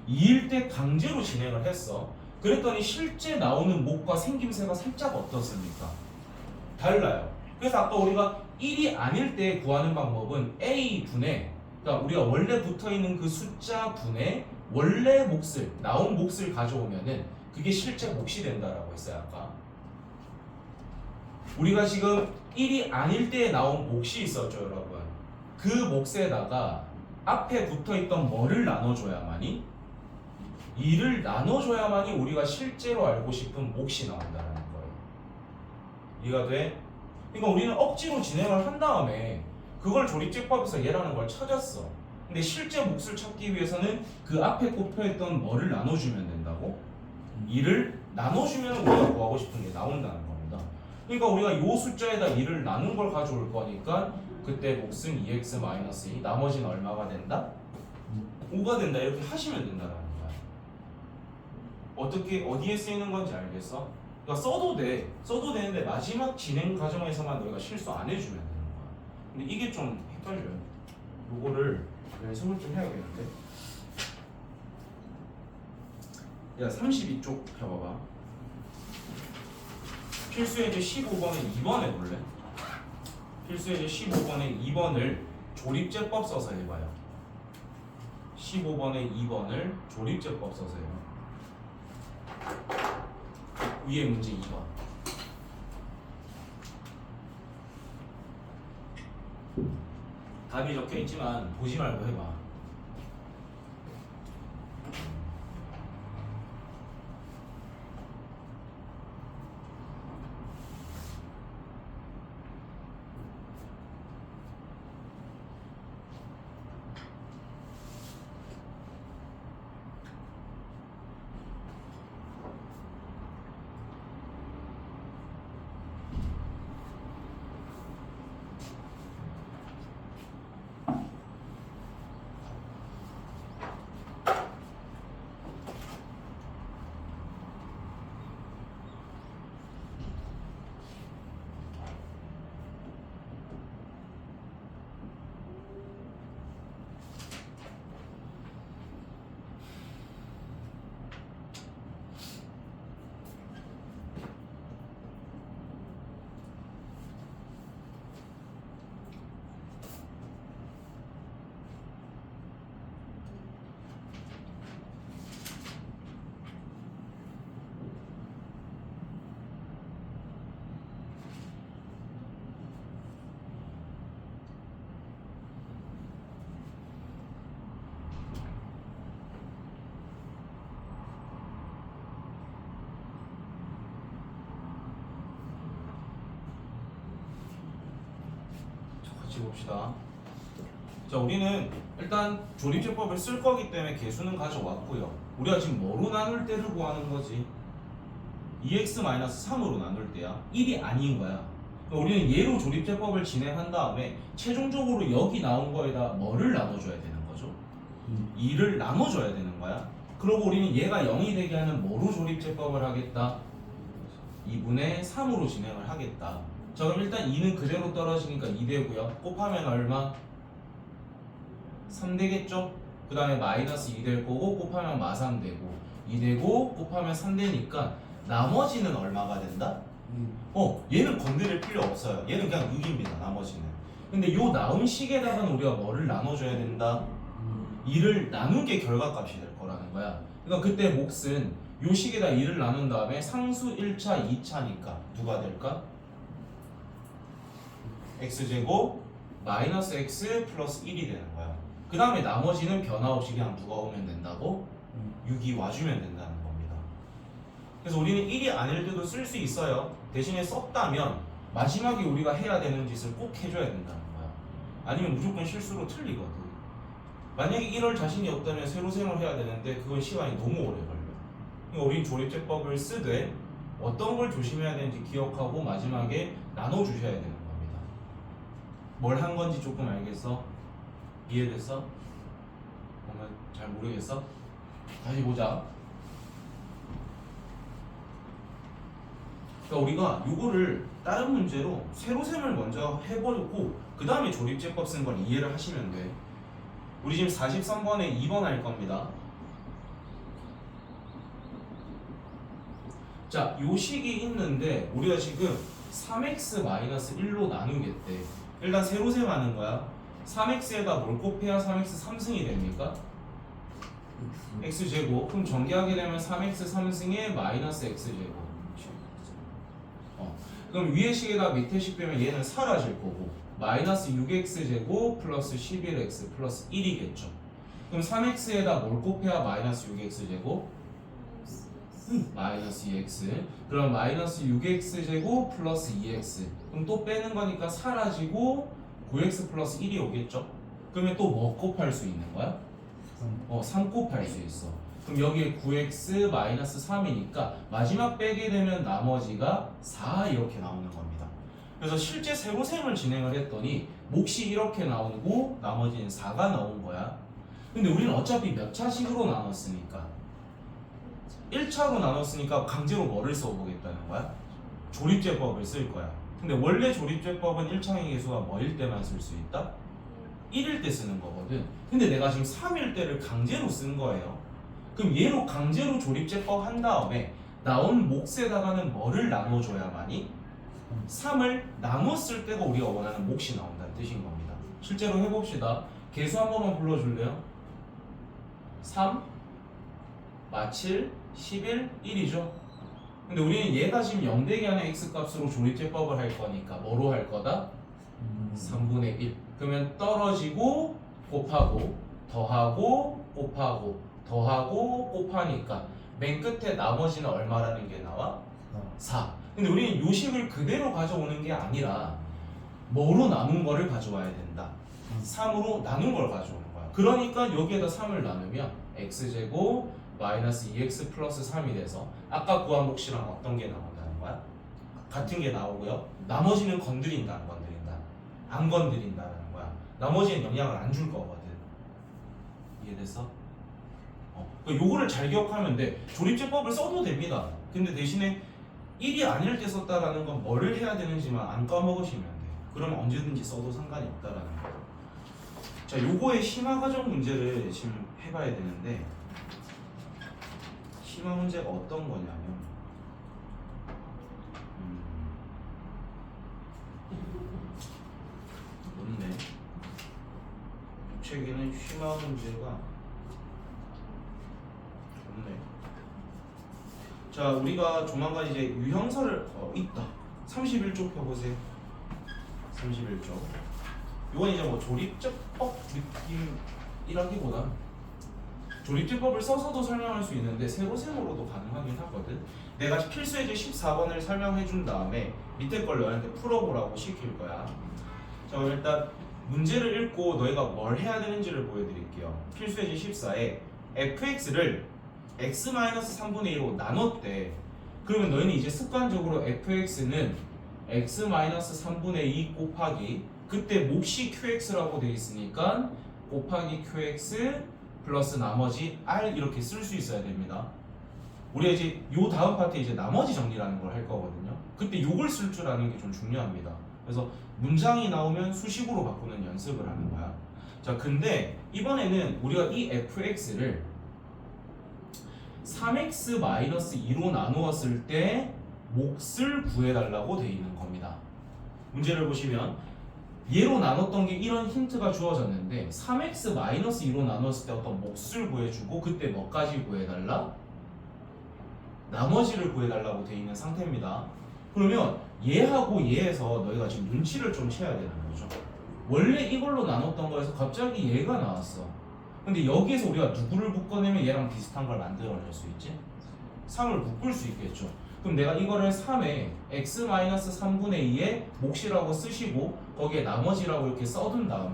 2일 때 강제로 진행을 했어. 그랬더니 실제 나오는 목과 생김새가 살짝 어떻습니까? 달라요. 그래서 아까 우리가 1이 아닐 때 구하는 방법은 A분의, 그러니까 우리가 원래 붙어있는 그 숫자 분의 원래 몫을, 나온 몫을 가져오면은 그게 실제 몫이 된다라고 했어요 아까. 우리가 지금 1이 아닐 때에 나온 몫이 있었죠 여러분. 그 몫에다가 앞에 붙어있던 뭐를 나눠줘야만이, 2를 나눠줘야만이 우리가 실제로 알고 싶은 몫이 나온다는 거예요. 이해가 돼? 그러니까 우리는 억지로 진행을 한 다음에 그걸 조립제법에서 얘라는 걸 찾았어. 근데 실제 몫을 찾기 위해서는 그 앞에 꼽혀있던 뭐를 나눠주면 된다고? 2를 나눠주면 우리가 구하고 싶은 게 나온다는 겁니다. 그러니까 우리가 이 숫자에다 2를 나눈 걸 가져올 거니까 그때 몫은 2x-2, 나머지는 얼마가 된다? 5가 된다. 이렇게 하시면 된다는 거야. 어떻게, 어디에 쓰이는 건지 알겠어? 그러니까 써도 돼. 써도 되는데 마지막 진행 과정에서만 너희가 실수 안 해주면 되는 거야. 근데 이게 좀 헷갈려요. 요거를 연습을 좀 해야겠는데. 야, 32쪽 해봐봐. 필수예제 15번에 2번 해볼래? 필수예제 15번에 2번을 조립제법 써서 해봐요. 15번에 2번을 조립제법 써서 해요. 위에 문제 2번. 답이 적혀 있지만 보지 말고 해봐. 같이 봅시다. 자, 우리는 일단 조립제법을 쓸 거기 때문에 개수는 가져왔고요. 우리가 지금 뭐로 나눌 때를 구하는 거지? 2x-3으로 나눌 때야. 1이 아닌 거야. 그러니까 우리는 얘로 조립제법을 진행한 다음에 최종적으로 여기 나온 거에다 뭐를 나눠줘야 되는 거죠? 2를 나눠줘야 되는 거야. 그리고 우리는 얘가 0이 되게 하는 뭐로 조립제법을 하겠다? 2분의 3으로 진행을 하겠다. 자, 그럼 일단 2는 그대로 떨어지니까 2 되고요. 곱하면 얼마? 3 되겠죠? 그 다음에 마이너스 2 될 거고 곱하면 마삼 되고 2 되고 곱하면 3 되니까 나머지는 얼마가 된다? 얘는 건드릴 필요 없어요. 얘는 그냥 6입니다. 나머지는. 근데 요 나온 식에다가는 우리가 뭐를 나눠줘야 된다? 2를 나눈 게 결과값이 될 거라는 거야. 그러니까 그때 몫은 요 식에다 2를 나눈 다음에 상수 1차, 2차니까 누가 될까? x제곱 마이너스 x 플러스 1이 되는 거야. 그 다음에 나머지는 변화 없이 그냥 누가 오면 된다고? 6이 와주면 된다는 겁니다. 그래서 우리는 1이 아닐 때도 쓸 수 있어요. 대신에 썼다면 마지막에 우리가 해야 되는 짓을 꼭 해줘야 된다는 거야. 아니면 무조건 실수로 틀리거든. 만약에 이럴 자신이 없다면 세로셈을 해야 되는데 그건 시간이 너무 오래 걸려. 그러니까 우린 조립제법을 쓰되 어떤 걸 조심해야 되는지 기억하고 마지막에 나눠주셔야 되는 겁니다. 뭘 한 건지 조금 알겠어? 이해됐어? 보면 잘 모르겠어? 다시 보자. 그러니까 우리가 요거를 다른 문제로 세로셈을 먼저 해버리고 그 다음에 조립제법 쓴 걸 이해를 하시면 돼. 우리 지금 43번에 2번 할 겁니다. 자, 요 식이 있는데 우리가 지금 3x-1로 나누겠대. 일단 세로셈 하는 거야. 3x에다 뭘 곱해야 3x 3승이 됩니까? x제곱. 그럼 전개하게 되면 3x 3승에 마이너스 x제곱. 그럼 위의 식에다 밑에 식 빼면 얘는 사라질 거고 마이너스 6x제곱 플러스 11x 플러스 1이겠죠. 그럼 3x에다 뭘 곱해야 마이너스 6x제곱? 마이너스 2x. 그럼 마이너스 6x제곱 플러스 2x. 그럼 또 빼는 거니까 사라지고 9x 플러스 1이 오겠죠. 그러면 또 뭐 곱할 수 있는 거야? 3 곱할 수 있어. 그럼 여기에 9x 마이너스 3이니까 마지막 빼게 되면 나머지가 4 이렇게 나오는 겁니다. 그래서 실제 세로셈을 진행을 했더니 몫이 이렇게 나오고 나머지는 4가 나온 거야. 근데 우리는 어차피 몇 차식으로 나눴으니까 1차로 나눴으니까 강제로 뭐를 써보겠다는 거야? 조립제법을 쓸 거야. 근데 원래 조립제법은 1차의 개수가 뭐일 때만 쓸 수 있다? 1일 때 쓰는 거거든. 근데 내가 지금 3일 때를 강제로 쓴 거예요. 그럼 얘로 강제로 조립제법 한 다음에 나온 몫에다가는 뭐를 나눠줘야만이? 3을 나눴을 때가 우리가 원하는 몫이 나온다는 뜻인 겁니다. 실제로 해봅시다. 개수 한 번만 불러줄래요? 3, 7, 11, 1이죠. 근데 우리는 얘가 지금 0대기 안에 x값으로 조립제법을 할 거니까 뭐로 할 거다? 3분의 1. 그러면 떨어지고 곱하고 더하고 곱하고 더하고 곱하니까 맨 끝에 나머지는 얼마라는 게 나와? 4. 근데 우리는 요식을 그대로 가져오는 게 아니라 뭐로 나눈 거를 가져와야 된다. 3으로 나눈 걸 가져오는 거야. 그러니까 여기에다 3을 나누면 x제곱 마이너스 2x 플러스 3이 돼서 아까 구한 몫이랑 어떤 게 나온다는 거야? 같은 게 나오고요. 나머지는 건드린다 안 건드린다? 안 건드린다는 거야. 나머지는 영향을 안 줄 거거든. 이해됐어? 요거를 잘 기억하면 돼. 조립제법을 써도 됩니다. 근데 대신에 1이 아닐 때 썼다라는 건 뭐를 해야 되는지만 안 까먹으시면 돼. 그러면 언제든지 써도 상관이 없다라는 거. 자, 요거의 심화 과정 문제를 지금 해봐야 되는데 심화 문제가 어떤 거냐면 없네. 책에는 심화 문제가 없네. 자, 우리가 조만간 이제 유형설을 있다. 31쪽 펴보세요. 31쪽. 이건 이제 뭐 조립제법 느낌이라기보다 조립제법을 써서도 설명할 수 있는데 세로셈으로도 가능하긴 하거든. 내가 필수예제 14번을 설명해 준 다음에 밑에 걸 너희한테 풀어보라고 시킬 거야. 자, 그럼 일단 문제를 읽고 너희가 뭘 해야 되는지를 보여드릴게요. 필수예제 14에 fx를 x-3분의 2로 나눴대. 그러면 너희는 이제 습관적으로 fx는 x-3분의 2 곱하기 그때 몫이 qx라고 돼 있으니까 곱하기 qx 플러스 나머지 r 이렇게 쓸 수 있어야 됩니다. 우리가 이제 요 다음 파트에 이제 나머지 정리라는 걸 할 거거든요. 그때 요걸 쓸 줄 아는 게 좀 중요합니다. 그래서 문장이 나오면 수식으로 바꾸는 연습을 하는 거야. 자, 근데 이번에는 우리가 이 fx를 3x-2로 나누었을 때 몫을 구해달라고 돼 있는 겁니다. 문제를 보시면 얘로 나눴던 게 이런 힌트가 주어졌는데 3x-2로 나눴을 때 어떤 몫을 구해주고 그때 뭐까지 구해달라? 나머지를 구해달라고 돼 있는 상태입니다. 그러면 얘하고 얘에서 너희가 지금 눈치를 좀 채야 되는 거죠. 원래 이걸로 나눴던 거에서 갑자기 얘가 나왔어. 근데 여기에서 우리가 누구를 묶어내면 얘랑 비슷한 걸 만들어낼 수 있지? 3을 묶을 수 있겠죠. 그럼 내가 이거를 3에 x-3분의 2의 몫이라고 쓰시고 거기에 나머지라고 이렇게 써둔 다음에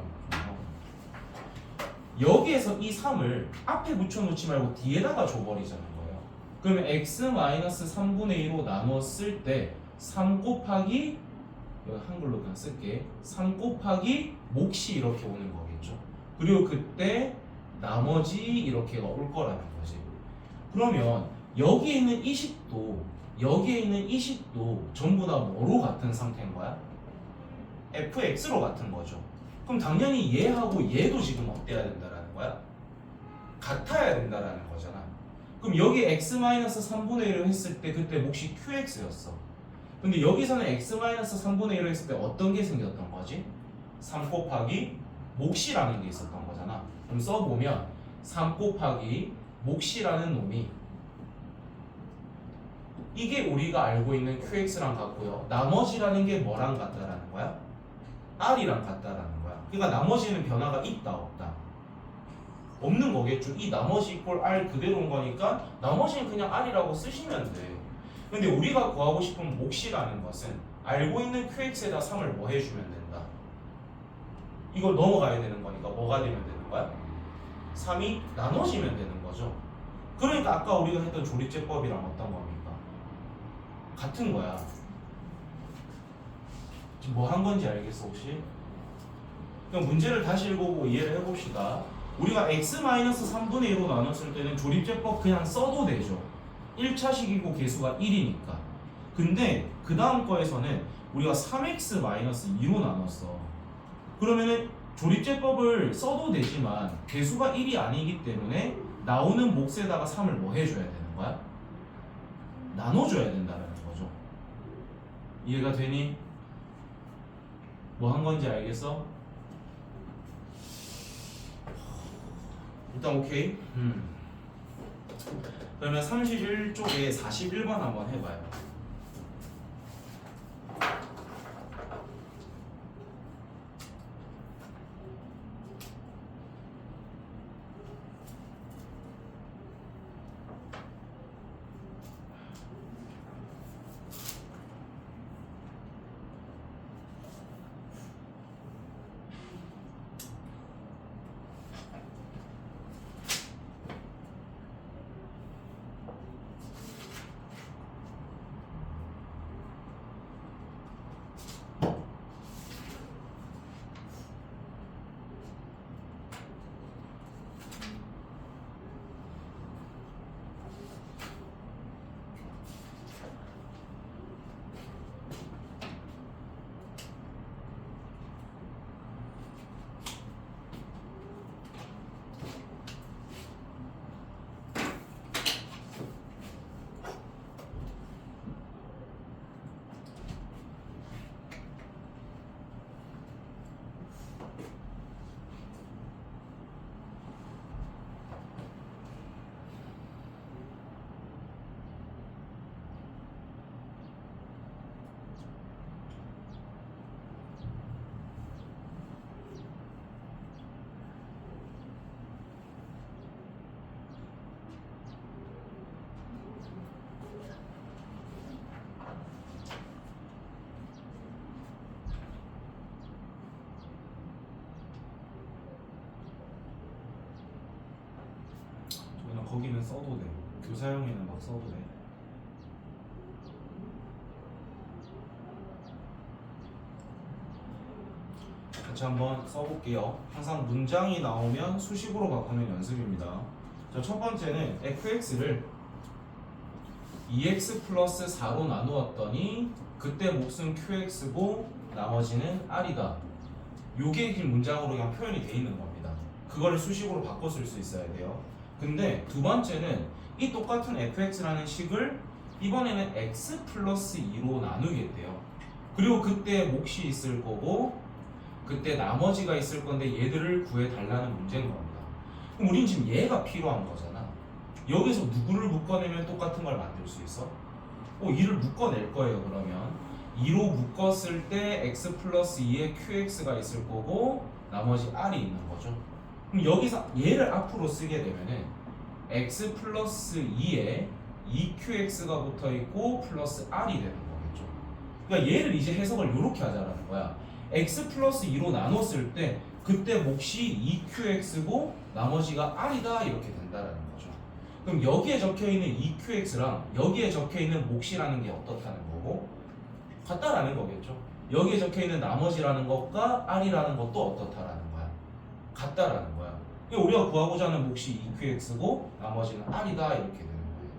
여기에서 이 3을 앞에 붙여놓지 말고 뒤에다가 줘버리자는 거예요. 그러면 x-3분의 2로 나눴을 때 3 곱하기 여기 한글로 그냥 쓸게 3 곱하기 몫이 이렇게 오는 거겠죠. 그리고 그때 나머지 이렇게가 올 거라는 거지. 그러면 여기 있는 이 식도 여기에 있는 이 식도 전부 다 뭐로 같은 상태인 거야? fx로 같은 거죠. 그럼 당연히 얘하고 얘도 지금 어때야 된다라는 거야? 같아야 된다라는 거잖아. 그럼 여기 x-3분의 1을 했을 때 그때 몫이 qx였어. 근데 여기서는 x-3분의 1을 했을 때 어떤 게 생겼던 거지? 3 곱하기 몫이라는 게 있었던 거잖아. 그럼 써보면 3 곱하기 몫이라는 놈이 이게 우리가 알고 있는 qx랑 같고요. 나머지라는 게 뭐랑 같다라는 거야? r이랑 같다라는 거야. 그러니까 나머지는 변화가 있다 없다? 없는 거겠죠. 이 나머지 이꼴 r 그대로인 거니까 나머지는 그냥 r이라고 쓰시면 돼. 근데 우리가 구하고 싶은 몫이라는 것은 알고 있는 qx에다 3을 뭐 해주면 된다? 이걸 넘어가야 되는 거니까 뭐가 되면 되는 거야? 3이 나눠지면 되는 거죠. 그러니까 아까 우리가 했던 조립제법이랑 어떤 겁니까? 같은 거야. 지금 뭐 한 건지 알겠어 혹시? 그럼 문제를 다시 읽어보고 이해를 해봅시다. 우리가 x-3분의 1로 나눴을 때는 조립제법 그냥 써도 되죠. 1차식이고 개수가 1이니까. 근데 그 다음 거에서는 우리가 3x-2로 나눴어. 그러면은 조립제법을 써도 되지만 개수가 1이 아니기 때문에 나오는 몫에다가 3을 뭐 해줘야 되는 거야? 나눠줘야 된다는 거죠. 이해가 되니? 뭐 한 건지 알겠어? 일단 오케이. 그러면 31쪽에 41번 한번 해봐요. 거기는 써도 돼. 교사형에는 막 써도 돼. 같이 한번 써볼게요. 항상 문장이 나오면 수식으로 바꾸는 연습입니다. 자, 첫 번째는 fx를 2x 플러스 4로 나누었더니 그때 몫은 qx고 나머지는 r이다. 요게 길 문장으로 그냥 표현이 돼 있는 겁니다. 그거를 수식으로 바꿔 쓸 수 있어야 돼요. 근데 두 번째는 이 똑같은 fx라는 식을 이번에는 x 플러스 2로 나누겠대요. 그리고 그때 몫이 있을 거고 그때 나머지가 있을 건데 얘들을 구해달라는 문제인 겁니다. 그럼 우린 지금 얘가 필요한 거잖아. 여기서 누구를 묶어내면 똑같은 걸 만들 수 있어? 2를 묶어낼 거예요. 그러면 2로 묶었을 때 x 플러스 2에 qx가 있을 거고 나머지 r이 있는 거죠. 그럼 여기서 얘를 앞으로 쓰게 되면은 x 플러스 2에 2qx가 붙어 있고 플러스 r이 되는 거겠죠. 그러니까 얘를 이제 해석을 이렇게 하자라는 거야. x 플러스 2로 나눴을 때 그때 몫이 2qx고 나머지가 r이다 이렇게 된다라는 거죠. 그럼 여기에 적혀 있는 2qx랑 여기에 적혀 있는 몫이라는 게 어떻다는 거고 같다라는 거겠죠. 여기에 적혀 있는 나머지라는 것과 r이라는 것도 어떻다라는 거야. 같다라는 거야. 우리가 구하고자 하는 몫이 2qx고 나머지는 r이다 이렇게 되는 거예요.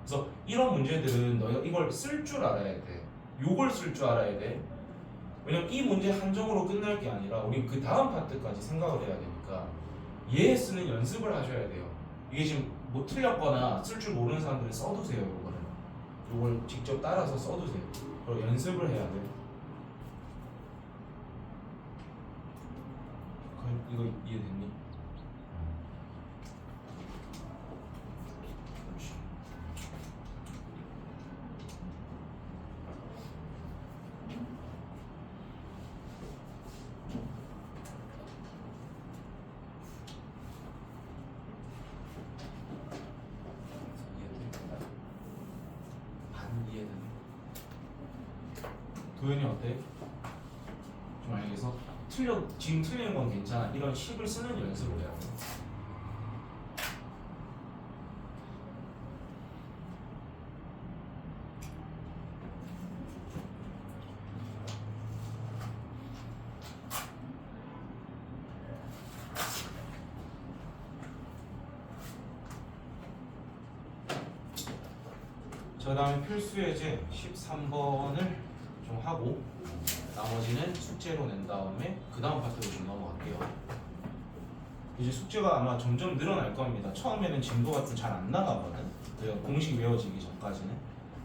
그래서 이런 문제들은 너희가 이걸 쓸 줄 알아야 돼. 요걸 쓸 줄 알아야 돼. 왜냐면 이 문제 한정으로 끝날 게 아니라 우리 그 다음 파트까지 생각을 해야 되니까 얘 쓰는 연습을 하셔야 돼요. 이게 지금 뭐 틀렸거나 쓸 줄 모르는 사람들은 써두세요. 요걸 직접 따라서 써두세요. 그리고 연습을 해야 돼요. 이거 이해됐니? 그렇지. 이해됩니다. 반 이해되네. 도현이 어때? 좀 알겠어? 지금 틀리는 건 괜찮아. 이런 식을 쓰는 연습을 해야 돼. 그 다음에 필수 예제 13번을 좀 하고 나머지는 숙제로 낸 다음에 그 다음 파트로 좀 넘어갈게요. 이제 숙제가 아마 점점 늘어날 겁니다. 처음에는 진도가 좀 잘 안 나가거든. 공식 외워지기 전까지는.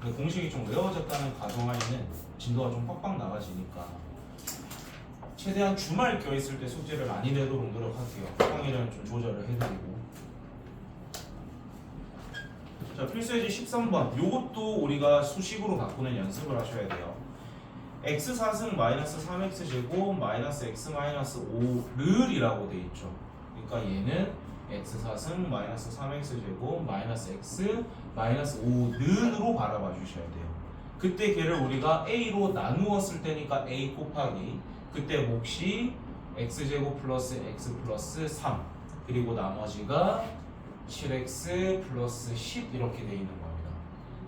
근데 공식이 좀 외워졌다는 가정하에는 진도가 좀 빡빡 나가지니까 최대한 주말 껴있을 때 숙제를 많이 내도록 노력할게요. 평일에는 좀 조절을 해드리고. 자, 필수예제 13번. 요것도 우리가 수식으로 바꾸는 연습을 하셔야 돼요. x 4승 마이너스 3x 제곱 마이너스 x 마이너스 5를 이라고 돼 있죠. 그러니까 얘는 x 4승 마이너스 3x 제곱 마이너스 x 마이너스 5는으로 바라봐 주셔야 돼요. 그때 걔를 우리가 a로 나누었을 때니까 a 곱하기 그때 몫이 x 제곱 플러스 x 플러스 3 그리고 나머지가 7x 플러스 10 이렇게 돼 있는 겁니다.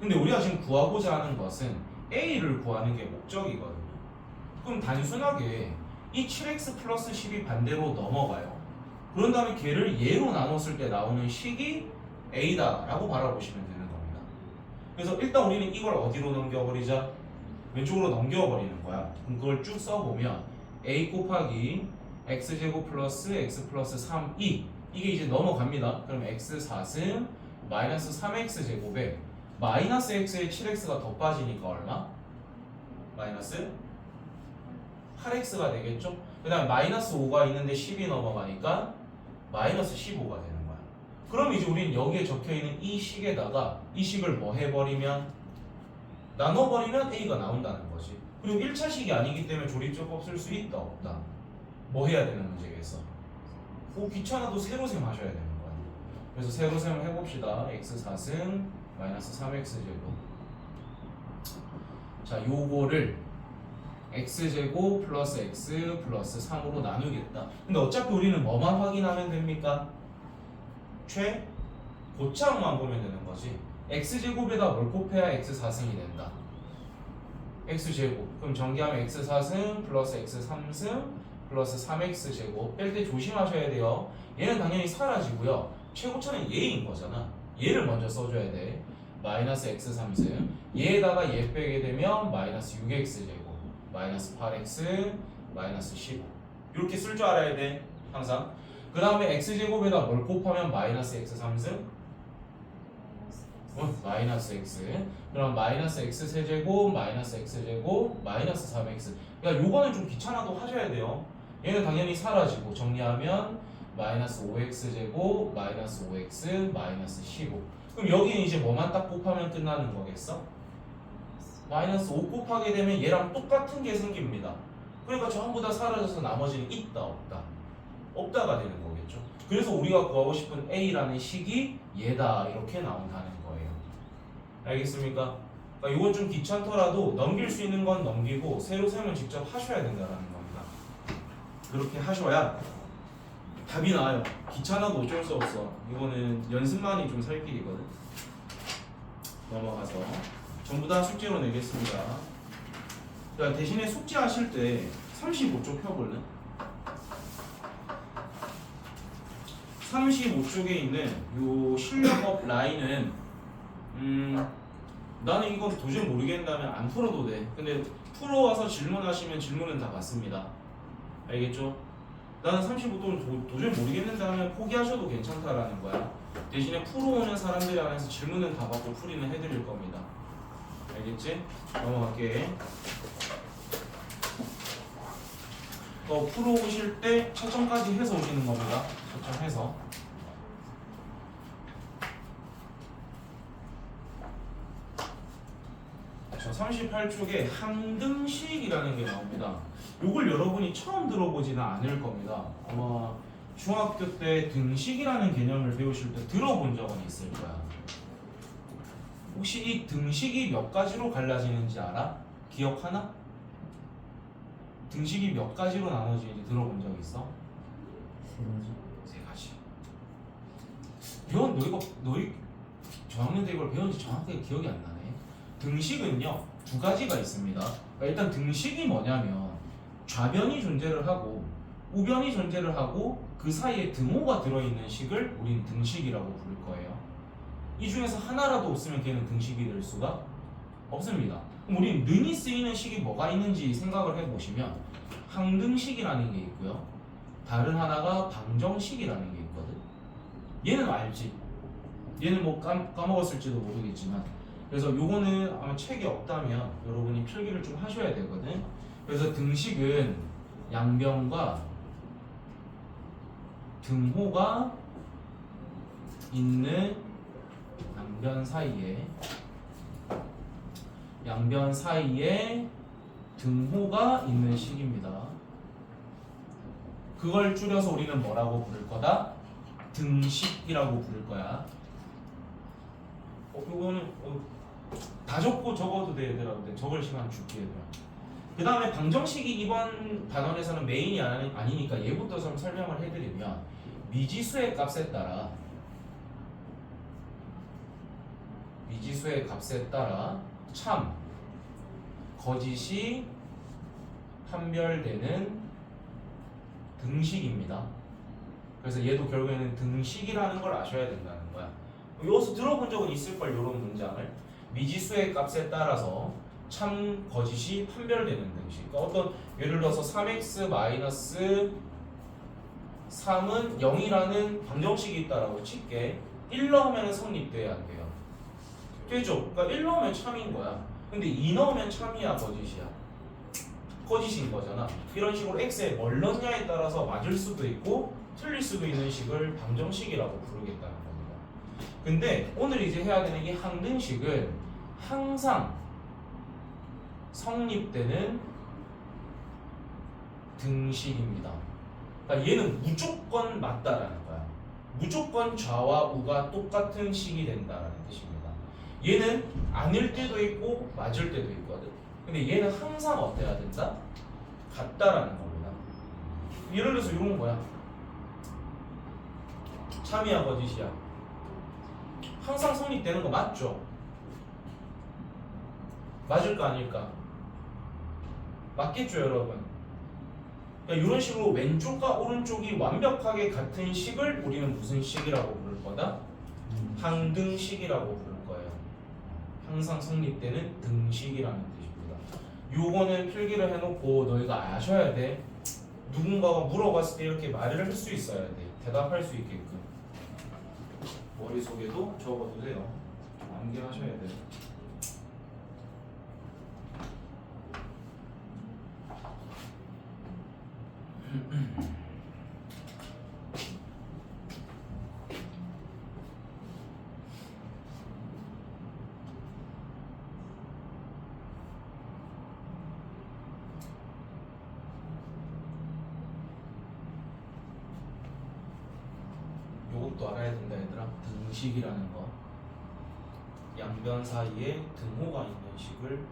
근데 우리가 지금 구하고자 하는 것은 a를 구하는 게 목적이거든요. 그럼 단순하게 이 7x 플러스 10이 반대로 넘어가요. 그런 다음에 걔를 얘로 나눴을 때 나오는 식이 a다 라고 바라보시면 되는 겁니다. 그래서 일단 우리는 이걸 어디로 넘겨버리자? 왼쪽으로 넘겨버리는 거야. 그럼 그걸 쭉 써보면 a 곱하기 x제곱 플러스 x 플러스 3이 이게 이제 넘어갑니다. 그럼 x 4승 마이너스 3x 제곱에 마이너스 x에 7x가 더 빠지니까 얼마? 마이너스 8x가 되겠죠? 그 다음 마이너스 5가 있는데 10이 넘어가니까 마이너스 15가 되는 거야. 그럼 이제 우리는 여기에 적혀있는 이 식에다가 이 식을 뭐 해버리면 나눠버리면 a가 나온다는 거지. 그리고 1차식이 아니기 때문에 조립제법 쓸 수 있다 없다? 뭐 해야 되는 문제겠어? 귀찮아도 세로셈 하셔야 되는 거야. 그래서 세로셈을 해봅시다. x 4승 마이너스 3x 제곱. 자, 요거를 x제곱 플러스 x 플러스 3으로 나누겠다. 근데 어차피 우리는 뭐만 확인하면 됩니까? 최고차만 보면 되는 거지. x제곱에다 뭘 곱해야 x 4승이 된다. x제곱. 그럼 전개하면 x 4승 플러스 x 3승 플러스 3x 제곱. 뺄 때 조심하셔야 돼요. 얘는 당연히 사라지고요. 최고차는 얘인 거잖아. 얘를 먼저 써줘야 돼. 마이너스 x 3승. 얘에다가 얘 빼게 되면 마이너스 6x 제곱. 마이너스 8x 마이너스 15. 이렇게 쓸 줄 알아야 돼. 항상. 그 다음에 x제곱에다 뭘 곱하면 마이너스 x 3승? 마이너스 x. 그럼 마이너스 x 세제곱 마이너스 x 제곱 마이너스 3x. 그러니까 요거는 좀 귀찮아도 하셔야 돼요. 얘는 당연히 사라지고 정리하면 마이너스 5x 제곱 마이너스 5x 마이너스 15. 그럼 여기는 이제 뭐만 딱 곱하면 끝나는 거겠어? 마이너스 5 곱하게 되면 얘랑 똑같은 게 생깁니다. 그러니까 전부 다 사라져서 나머지는 있다 없다? 없다가 되는 거겠죠. 그래서 우리가 구하고 싶은 a라는 식이 얘다 이렇게 나온다는 거예요. 알겠습니까? 그러니까 이건 좀 귀찮더라도 넘길 수 있는 건 넘기고 세로셈은 직접 하셔야 된다는 겁니다. 그렇게 하셔야 답이 나와요. 귀찮아도 어쩔 수 없어. 이거는 연습만이 좀 살 길이거든. 넘어가서 전부 다 숙제로 내겠습니다. 자, 대신에 숙제하실 때 35쪽 펴볼래? 35쪽에 있는 요 실력업 라인은 나는 이건 도저히 모르겠다면 안 풀어도 돼. 근데 풀어와서 질문하시면 질문은 다 받습니다. 알겠죠? 나는 35도는 도저히 모르겠는데 하면 포기하셔도 괜찮다라는 거야. 대신에 풀어오는 사람들에 한해서 질문은 다 받고 풀이는 해드릴 겁니다. 알겠지? 넘어갈게. 풀어오실 때 채점까지 해서 오시는 겁니다. 채점해서. 자, 38쪽에 항등식이라는 게 나옵니다. 요걸 여러분이 처음 들어보지는 않을 겁니다. 아마 중학교 때 등식이라는 개념을 배우실 때 들어본 적은 있을 거야. 혹시 이 등식이 몇 가지로 갈라지는지 알아? 기억하나? 등식이 몇 가지로 나눠지는지 들어본 적 있어? 세 가지. 너희 저학년 때 이걸 배운지 정확하게 기억이 안 나네. 등식은요 두 가지가 있습니다. 그러니까 일단 등식이 뭐냐면 좌변이 존재를 하고 우변이 존재를 하고 그 사이에 등호가 들어있는 식을 우린 등식이라고 부를 거예요. 이 중에서 하나라도 없으면 걔는 등식이 될 수가 없습니다. 그럼 우린 능이 쓰이는 식이 뭐가 있는지 생각을 해보시면 항등식이라는 게 있고요. 다른 하나가 방정식이라는 게 있거든. 얘는 알지? 얘는 뭐 까먹었을지도 모르겠지만 그래서 요거는 아마 책이 없다면 여러분이 필기를 좀 하셔야 되거든. 그래서 등식은 양변과 등호가 있는 양변 사이에 등호가 있는 식입니다. 그걸 줄여서 우리는 뭐라고 부를 거다? 등식이라고 부를 거야. 요거는 다 적고 적어도 돼 얘들아. 근데 적을 시간 줄게 얘들아. 그 다음에 방정식이 이번 단원에서는 메인이 아니니까 얘부터 좀 설명을 해드리면 미지수의 값에 따라 참, 거짓이 판별되는 등식입니다. 그래서 얘도 결국에는 등식이라는 걸 아셔야 된다는 거야. 여기서 들어본 적은 있을걸, 이런 문장을. 미지수의 값에 따라서 참, 거짓이 판별되는 등식. 그러니까 어떤 예를 들어서 3x-3은 0이라는 방정식이 있다라고 칠게. 1 넣으면 성립돼야 안 돼요? 되죠? 그러니까 1 넣으면 참인 거야. 근데 2 넣으면 참이야, 거짓이야? 거짓인 거잖아. 이런 식으로 x에 뭘 넣냐에 따라서 맞을 수도 있고 틀릴 수도 있는 식을 방정식이라고 부르겠다는 겁니다. 근데 오늘 이제 해야 되는 이 항등식은 항상 성립되는 등식입니다. 그러니까 얘는 무조건 맞다라는 거야. 무조건 좌와 우가 똑같은 식이 된다라는 뜻입니다. 얘는 아닐 때도 있고 맞을 때도 있거든. 근데 얘는 항상 어때야 된다? 같다라는 겁니다. 예를 들어서 이런 거야. 참이야, 거짓이야? 항상 성립되는 거 맞죠? 맞을까 아닐까? 맞겠죠, 여러분? 그러니까 이런 식으로 왼쪽과 오른쪽이 완벽하게 같은 식을 우리는 무슨 식이라고 부를 거다? 항등식이라고 부를 거예요. 항상 성립되는 등식이라는 뜻입니다. 요거는 필기를 해놓고 너희가 아셔야 돼. 누군가가 물어봤을 때 이렇게 말을 할 수 있어야 돼. 대답할 수 있게끔. 머릿속에도 적어도 돼요. 암기하셔야 돼요. 요것도 알아야 된다 얘들아. 등식이라는 거. 양변 사이에 등호가 있는 식을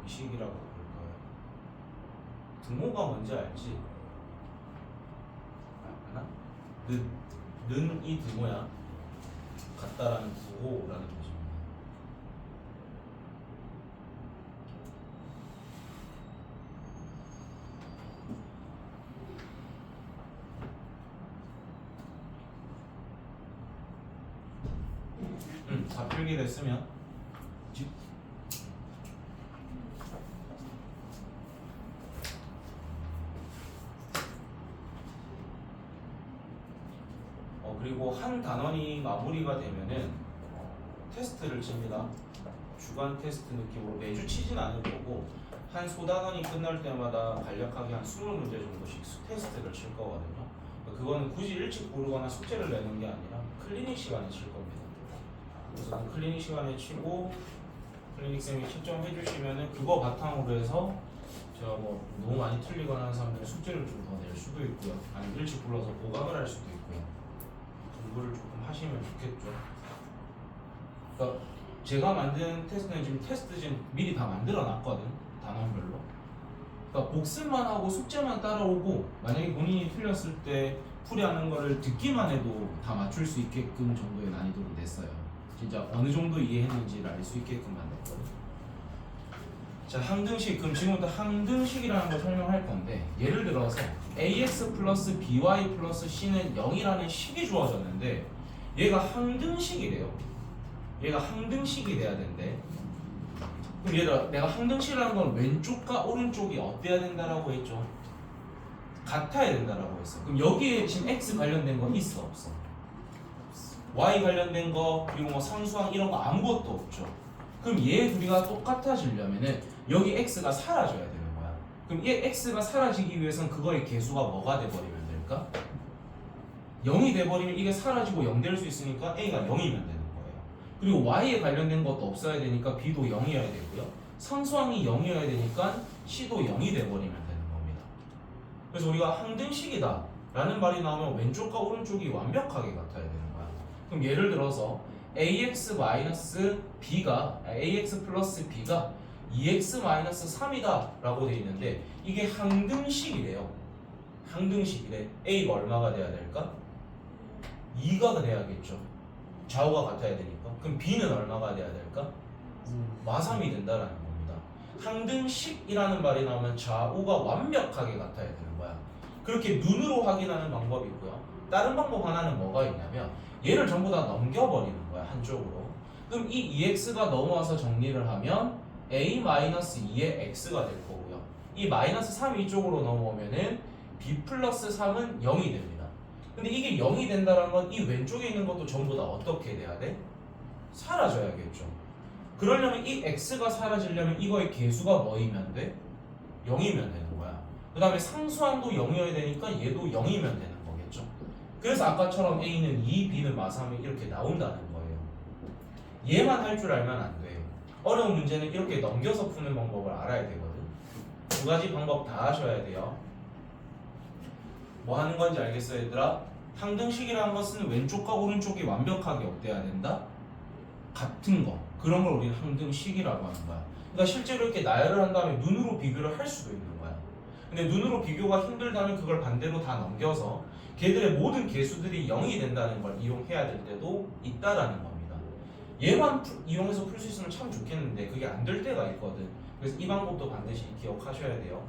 등식이라고 부를 거예요. 등호가 뭔지 알지? 알아? 는이 등호야. 같다라는 구호라는 뜻입니다. 다 필기됐으면 그리고 한 단원이 마무리가 되면은 테스트를 칩니다. 주간 테스트 느낌으로 매주 치진 않을 거고 한 소단원이 끝날 때마다 간략하게 한 20문제 정도씩 테스트를 칠 거거든요. 그거는 굳이 일찍 고르거나 숙제를 내는 게 아니라 클리닉 시간에 칠 겁니다. 그래서 그 클리닉 시간에 치고 클리닉쌤이 채점해 주시면은 그거 바탕으로 해서 제가 뭐 너무 많이 틀리거나 하는 사람들은 숙제를 좀 더 낼 수도 있고요. 아니면 일찍 불러서 보강을 할 수도 있고요. 공부를 조금 하시면 좋겠죠. 그러니까 제가 만든 테스트는 지금 미리 다 만들어 놨거든. 단원별로. 그러니까 복습만 하고 숙제만 따라오고 만약에 본인이 틀렸을 때 풀이하는 거를 듣기만 해도 다 맞출 수 있게끔 정도의 난이도로 냈어요. 진짜 어느 정도 이해했는지를 알 수 있게끔 만들었거든. 자, 항등식. 그럼 지금부터 항등식이라는 걸 설명할 건데 예를 들어서 ax 플러스 by 플러스 c는 0이라는 식이 주어졌는데 얘가 항등식이래요. 얘가 항등식이 돼야 된대. 그럼 얘들아, 내가 항등식이라는 건 왼쪽과 오른쪽이 어때야 된다라고 했죠? 같아야 된다라고 했어. 그럼 여기에 지금 x 관련된 거 있어 없어? y 관련된 거 그리고 뭐 상수항 이런 거 아무것도 없죠. 그럼 얘 둘이가 똑같아지려면은 여기 x가 사라져야 되는 거야. 그럼 얘 x가 사라지기 위해서는 그거의 개수가 뭐가 돼버리면 될까? 0이 돼버리면 이게 사라지고 0 될 수 있으니까 a가 0이면 되는 거예요. 그리고 y에 관련된 것도 없어야 되니까 b도 0이어야 되고요. 상수항이 0이어야 되니까 c도 0이 돼버리면 되는 겁니다. 그래서 우리가 항등식이다 라는 말이 나오면 왼쪽과 오른쪽이 완벽하게 같아야 되는 거야. 그럼 예를 들어서 ax 플러스 b가 2x-3이다 라고 되어 있는데 이게 항등식이래요. 항등식이래. a가 얼마가 돼야 될까? 2가 돼야겠죠. 좌우가 같아야 되니까. 그럼 b는 얼마가 돼야 될까? 마3이 된다라는 겁니다. 항등식이라는 말이 나오면 좌우가 완벽하게 같아야 되는 거야. 그렇게 눈으로 확인하는 방법이 있고요. 다른 방법 하나는 뭐가 있냐면 얘를 전부 다 넘겨버리는 거야, 한쪽으로. 그럼 이 2x가 넘어와서 정리를 하면 a-2의 x가 될 거고요. 이 마이너스 3이 이쪽으로 넘어오면은 b 플러스 3은 0이 됩니다. 근데 이게 0이 된다는 건 이 왼쪽에 있는 것도 전부 다 어떻게 돼야 돼? 사라져야겠죠. 그러려면 이 x가 사라지려면 이거의 개수가 뭐이면 돼? 0이면 되는 거야. 그 다음에 상수항도 0이어야 되니까 얘도 0이면 되는 거겠죠. 그래서 아까처럼 a는 2, b는 마3이 이렇게 나온다는 거예요. 얘만 할 줄 알면 안 돼요. 어려운 문제는 이렇게 넘겨서 푸는 방법을 알아야 되거든. 두 가지 방법 다 하셔야 돼요. 뭐 하는 건지 알겠어요, 얘들아? 항등식이라는 것은 왼쪽과 오른쪽이 완벽하게 어때야 된다? 같은 거. 그런 걸 우리는 항등식이라고 하는 거야. 그러니까 실제로 이렇게 나열을 한 다음에 눈으로 비교를 할 수도 있는 거야. 근데 눈으로 비교가 힘들다면 그걸 반대로 다 넘겨서 걔들의 모든 개수들이 0이 된다는 걸 이용해야 될 때도 있다라는 겁니다. 얘만 이용해서 풀 수 있으면 참 좋겠는데 그게 안 될 때가 있거든. 그래서 이 방법도 반드시 기억하셔야 돼요.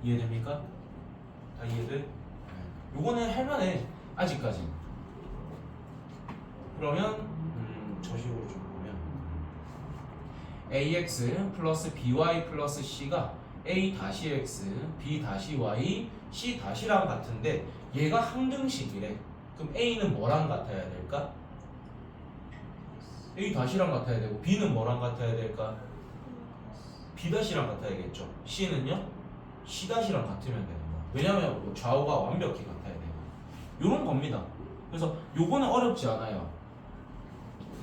이해됩니까? 다 이해돼? 요거는 할만해, 아직까지. 그러면 저식으로 좀 보면 ax 플러스 by 플러스 c가 a-x, b-y, c-랑 같은데 얘가 항등식이래. 그럼 a는 뭐랑 같아야 될까? a-랑 같아야 되고 b는 뭐랑 같아야 될까? b-랑 같아야겠죠. c는요? c-랑 같으면 되는 거야. 왜냐면 좌우가 완벽히 같아야 되고 요런 겁니다. 그래서 요거는 어렵지 않아요.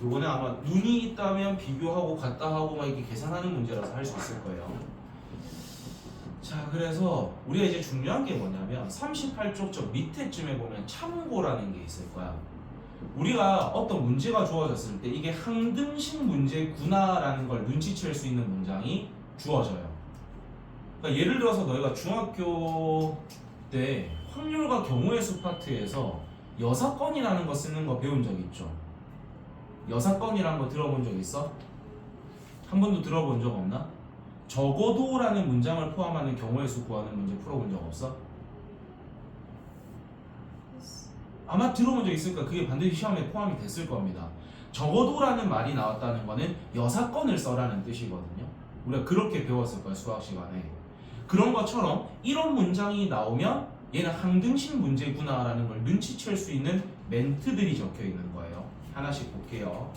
요거는 아마 눈이 있다면 비교하고 같다 하고 막 이렇게 계산하는 문제라서 할 수 있을 거예요. 자, 그래서 우리가 이제 중요한 게 뭐냐면 38쪽 저 밑에쯤에 보면 참고라는 게 있을 거야. 우리가 어떤 문제가 주어졌을 때 이게 항등식 문제구나라는 걸 눈치챌 수 있는 문장이 주어져요. 그러니까 예를 들어서 너희가 중학교 때 확률과 경우의 수 파트에서 여사건이라는 거 쓰는 거 배운 적 있죠? 여사건이라는 거 들어본 적 있어? 한 번도 들어본 적 없나? 적어도라는 문장을 포함하는 경우의 수 구하는 문제 풀어본 적 없어? 아마 들어본 적 있으니까 그게 반드시 시험에 포함이 됐을 겁니다. 적어도라는 말이 나왔다는 거는 여사건을 써라는 뜻이거든요. 우리가 그렇게 배웠을 거예요, 수학 시간에. 그런 것처럼 이런 문장이 나오면 얘는 항등식 문제구나라는 걸 눈치챌 수 있는 멘트들이 적혀 있는 거예요. 하나씩 볼게요.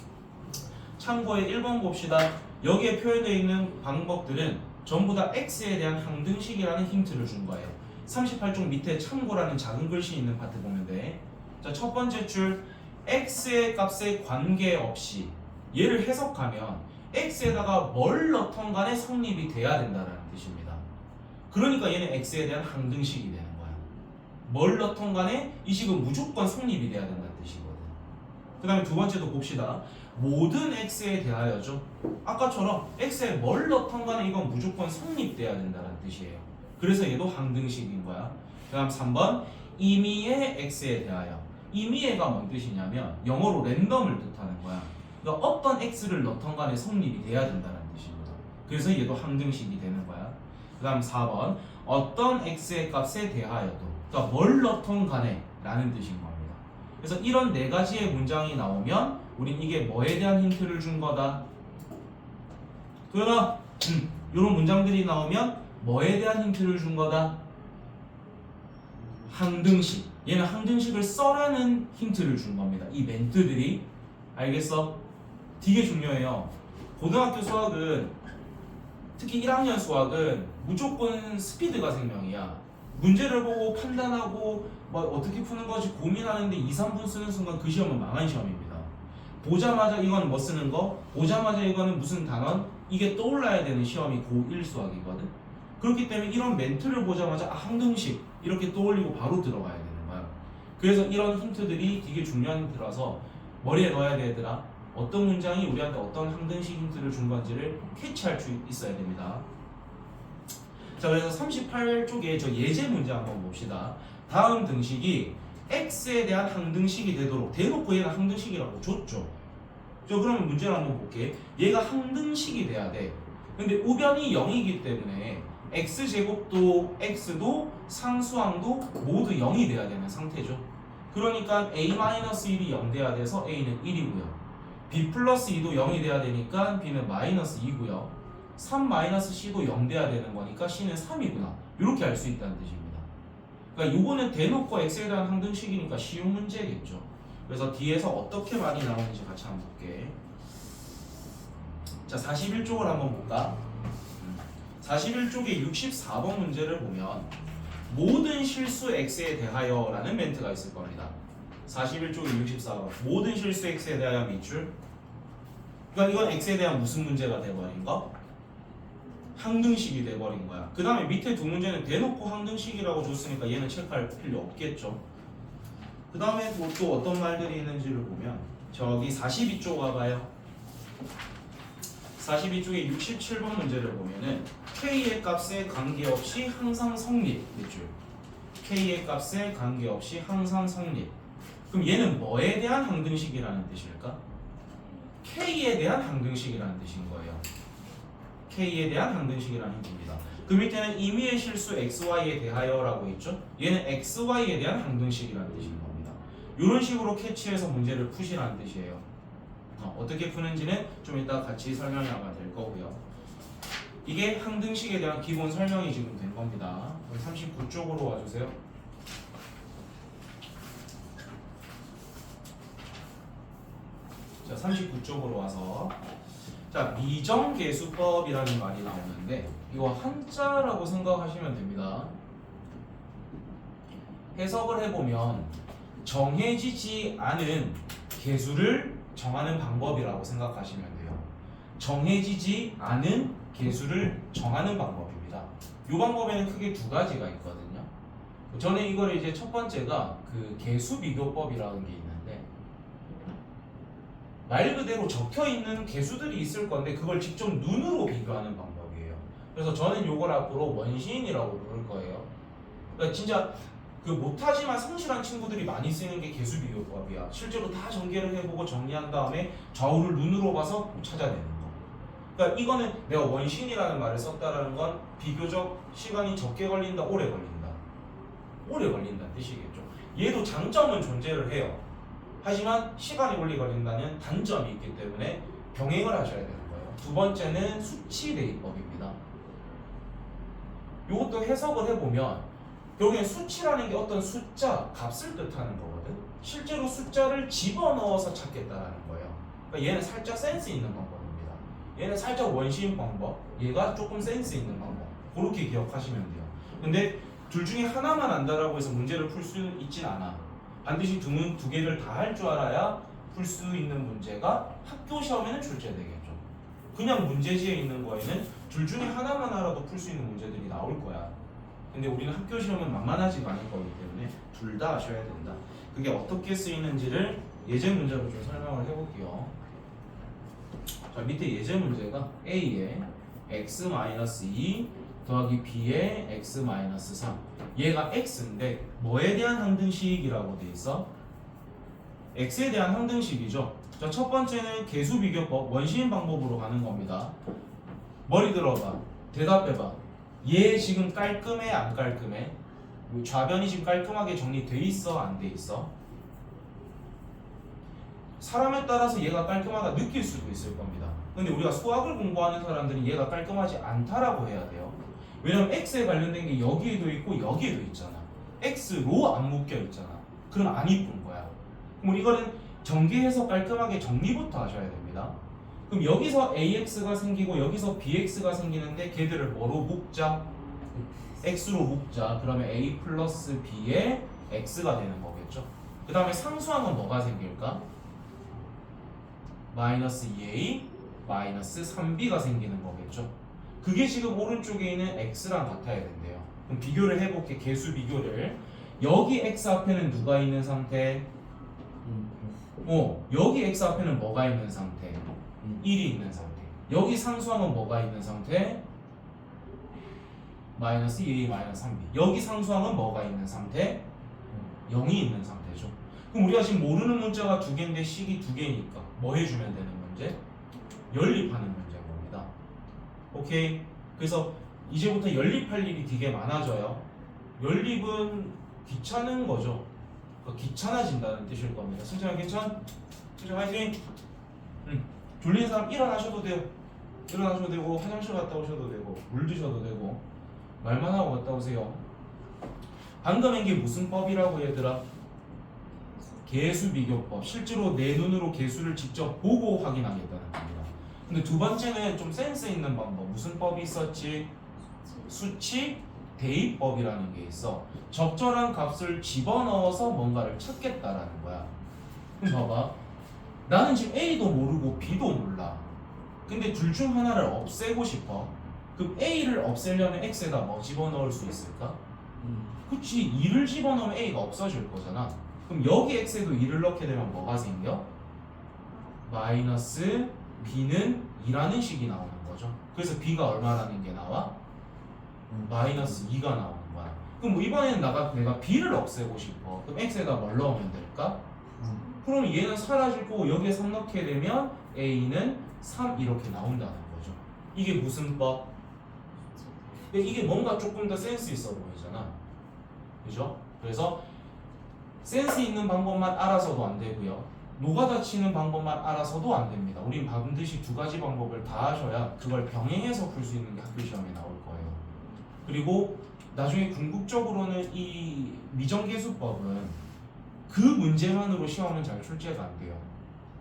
참고에 1번 봅시다. 여기에 표현되어 있는 방법들은 전부 다 x에 대한 항등식이라는 힌트를 준 거예요. 38쪽 밑에 참고라는 작은 글씨 있는 파트 보면 돼. 자, 첫 번째 줄 x의 값에 관계없이 얘를 해석하면 x에다가 뭘 넣던 간에 성립이 돼야 된다는 뜻입니다. 그러니까 얘는 x에 대한 항등식이 되는 거야. 뭘 넣던 간에 이 식은 무조건 성립이 돼야 된다는 뜻이거든. 그 다음에 두 번째도 봅시다. 모든 x에 대하여죠. 아까처럼 x에 뭘 넣던 간에 이건 무조건 성립돼야 된다는 뜻이에요. 그래서 얘도 항등식인 거야. 그 다음 3번 임의의 x에 대하여. 임의의가 뭔 뜻이냐면 영어로 랜덤을 뜻하는 거야. 그러니까 어떤 x를 넣던 간에 성립이 돼야 된다는 뜻입니다. 그래서 얘도 항등식이 되는 거야. 그 다음 4번 어떤 x의 값에 대하여도, 그러니까 뭘 넣던 간에 라는 뜻인 겁니다. 그래서 이런 네 가지의 문장이 나오면 우린 이게 뭐에 대한 힌트를 준 거다. 도현아, 이런 문장들이 나오면 뭐에 대한 힌트를 준 거다? 항등식. 얘는 항등식을 써라는 힌트를 준 겁니다. 이 멘트들이. 알겠어? 되게 중요해요. 고등학교 수학은, 특히 1학년 수학은 무조건 스피드가 생명이야. 문제를 보고 판단하고 뭐 어떻게 푸는 거지 고민하는데 2, 3분 쓰는 순간 그 시험은 망한 시험입니다. 보자마자 이거는 뭐 쓰는 거, 보자마자 이거는 무슨 단원, 이게 떠올라야 되는 시험이 고1 수학이거든. 그렇기 때문에 이런 멘트를 보자마자 항등식 이렇게 떠올리고 바로 들어가야 되는 거야. 그래서 이런 힌트들이 되게 중요한 힌트라서 머리에 넣어야 되더라. 어떤 문장이 우리한테 어떤 항등식 힌트를 준 건지를 캐치할 수 있어야 됩니다. 자, 그래서 38쪽에 저 예제 문제 한번 봅시다. 다음 등식이 x에 대한 항등식이 되도록 대놓고 얘는 항등식이라고 줬죠. 저 그러면 문제를 한번 볼게. 얘가 항등식이 돼야 돼. 근데 우변이 0이기 때문에 x제곱도 x도 상수항도 모두 0이 돼야 되는 상태죠. 그러니까 a-1이 0 돼야 돼서 a는 1이고요. b 플러스 2도 0이 돼야 되니까 b는 마이너스 2고요. 3-c도 0 돼야 되는 거니까 c는 3이구나. 이렇게 알 수 있다는 뜻입니다. 그러니까 요거는 대놓고 x에 대한 항등식이니까 쉬운 문제겠죠. 그래서 뒤에서 어떻게 많이 나오는지 같이 한번 볼게. 자, 41쪽을 한번 볼까? 41쪽에 64번 문제를 보면 모든 실수 x에 대하여 라는 멘트가 있을 겁니다. 41쪽에 64번 모든 실수 x에 대하여 밑줄. 그러니까 이건 x에 대한 무슨 문제가 돼버린 거? 항등식이 돼버린 거야. 그 다음에 밑에 두 문제는 대놓고 항등식이라고 줬으니까 얘는 체크할 필요 없겠죠. 그 다음에 또 어떤 말들이 있는지를 보면 저기 42쪽 와봐요. 42쪽에 67번 문제를 보면은 k의 값에 관계없이 항상 성립 밑줄. k의 값에 관계없이 항상 성립. 그럼 얘는 뭐에 대한 항등식이라는 뜻일까? k에 대한 항등식이라는 뜻인 거예요. k에 대한 항등식이라는 뜻입니다. 그 밑에는 임의의 실수 xy에 대하여라고 있죠. 얘는 xy에 대한 항등식이라는 뜻인 겁니다. 이런 식으로 캐치해서 문제를 푸시라는 뜻이에요. 어떻게 푸는지는 좀 이따 같이 설명이 아마 될 거고요. 이게 항등식에 대한 기본 설명이 지금 된 겁니다. 39쪽으로 와주세요. 자, 39쪽으로 와서 자, 미정계수법이라는 말이 나오는데 이거 한자라고 생각하시면 됩니다. 해석을 해보면 정해지지 않은 계수를 정하는 방법이라고 생각하시면 돼요. 정해지지 않은 계수를 정하는 방법입니다. 이 방법에는 크게 두 가지가 있거든요. 저는 이걸 이제 첫 번째가 그 계수 비교법이라는 게 있는데 말 그대로 적혀 있는 계수들이 있을 건데 그걸 직접 눈으로 비교하는 방법이에요. 그래서 저는 이걸 앞으로 원시인이라고 부를 거예요. 그러니까 진짜 그 못하지만 성실한 친구들이 많이 쓰는 게 계수 비교법이야. 실제로 다 전개를 해보고 정리한 다음에 좌우를 눈으로 봐서 찾아내는 거. 그러니까 이거는 내가 원신이라는 말을 썼다라는 건 비교적 시간이 적게 걸린다, 오래 걸린다. 오래 걸린다는 뜻이겠죠. 얘도 장점은 존재를 해요. 하지만 시간이 오래 걸린다는 단점이 있기 때문에 병행을 하셔야 되는 거예요. 두 번째는 수치 대입법입니다. 이것도 해석을 해보면 결국엔 수치라는 게 어떤 숫자, 값을 뜻하는 거거든. 실제로 숫자를 집어넣어서 찾겠다라는 거예요. 그러니까 얘는 살짝 센스 있는 방법입니다. 얘는 살짝 원시인 방법, 얘가 조금 센스 있는 방법. 그렇게 기억하시면 돼요. 근데 둘 중에 하나만 안다라고 해서 문제를 풀 수 있진 않아. 반드시 두 개를 다 할 줄 알아야 풀 수 있는 문제가 학교 시험에는 출제되겠죠. 그냥 문제지에 있는 거에는 둘 중에 하나만 알아도 풀 수 있는 문제들이 나올 거야. 근데 우리는 학교 시험은 만만하지가 않을 거기 때문에 둘 다 하셔야 된다. 그게 어떻게 쓰이는지를 예제 문제로 좀 설명을 해볼게요. 자, 밑에 예제 문제가 A에 x-2 더하기 B에 x-3. 얘가 x인데 뭐에 대한 항등식이라고 돼 있어? x에 대한 항등식이죠. 자, 첫 번째는 계수 비교법 원시인 방법으로 가는 겁니다. 머리 들어봐. 대답해봐. 얘 지금 깔끔해 안 깔끔해? 좌변이 지금 깔끔하게 정리돼 있어 안 돼 있어? 사람에 따라서 얘가 깔끔하다 느낄 수도 있을 겁니다. 근데 우리가 수학을 공부하는 사람들은 얘가 깔끔하지 않다라고 해야 돼요. 왜냐면 x에 관련된 게 여기에도 있고 여기에도 있잖아. x로 안 묶여 있잖아. 그럼 안 이쁜 거야. 그럼 이거는 전개해서 깔끔하게 정리부터 하셔야 됩니다. 그럼 여기서 AX가 생기고 여기서 BX가 생기는데 걔들을 뭐로 묶자? X로 묶자. 그러면 A 플러스 B에 X가 되는 거겠죠. 그 다음에 상수항은 뭐가 생길까? 마이너스 2A 마이너스 3B가 생기는 거겠죠. 그게 지금 오른쪽에 있는 X랑 같아야 된대요. 그럼 비교를 해볼게. 계수 비교를. 여기 X 앞에는 누가 있는 상태? 여기 X 앞에는 뭐가 있는 상태? 1이 있는 상태. 여기 상수항은 뭐가 있는 상태? 마이너스 2A 마이너스 3B. 여기 상수항은 뭐가 있는 상태? 0이 있는 상태죠. 그럼 우리가 지금 모르는 문자가 두 개인데 식이 두 개니까 뭐 해주면 되는 문제? 연립하는 문제인 겁니다. 오케이. 그래서 이제부터 연립할 일이 되게 많아져요. 연립은 귀찮은 거죠. 귀찮아진다는 뜻일 겁니다. 승찬아 괜찮? 승찬 화이팅! 졸린 사람 일어나셔도 돼요. 일어나셔도 되고 화장실 갔다 오셔도 되고 물 드셔도 되고 말만 하고 갔다 오세요. 방금 한 게 무슨 법이라고 얘들아? 계수 비교법. 실제로 내 눈으로 계수를 직접 보고 확인하겠다는 겁니다. 근데 두 번째는 좀 센스 있는 방법. 무슨 법이 있었지? 수치 대입법이라는 게 있어. 적절한 값을 집어넣어서 뭔가를 찾겠다라는 거야. 그럼 봐봐. 나는 지금 A도 모르고 B도 몰라. 근데 둘 중 하나를 없애고 싶어. 그럼 A를 없애려면 X에다 뭐 집어넣을 수 있을까? 그치. 2를 집어넣으면 A가 없어질 거잖아. 그럼 여기 X에도 2를 넣게 되면 뭐가 생겨? 마이너스 B는 2라는 식이 나오는 거죠. 그래서 B가 얼마라는 게 나와? 마이너스 2가 나오는 거야. 그럼 뭐 이번에는 내가 B를 없애고 싶어. 그럼 X에다 뭘 넣으면 될까? 그럼 얘는 사라질 거고 여기에 3 넣게 되면 A는 3 이렇게 나온다는 거죠. 이게 무슨 법? 이게 뭔가 조금 더 센스 있어 보이잖아. 그죠? 그래서 센스 있는 방법만 알아서도 안 되고요. 노가다 치는 방법만 알아서도 안 됩니다. 우린 반드시 두 가지 방법을 다 하셔야 그걸 병행해서 풀 수 있는 게 학교 시험에 나올 거예요. 그리고 나중에 궁극적으로는 이 미정계수법은 그 문제만으로 시험은 잘 출제가 안 돼요.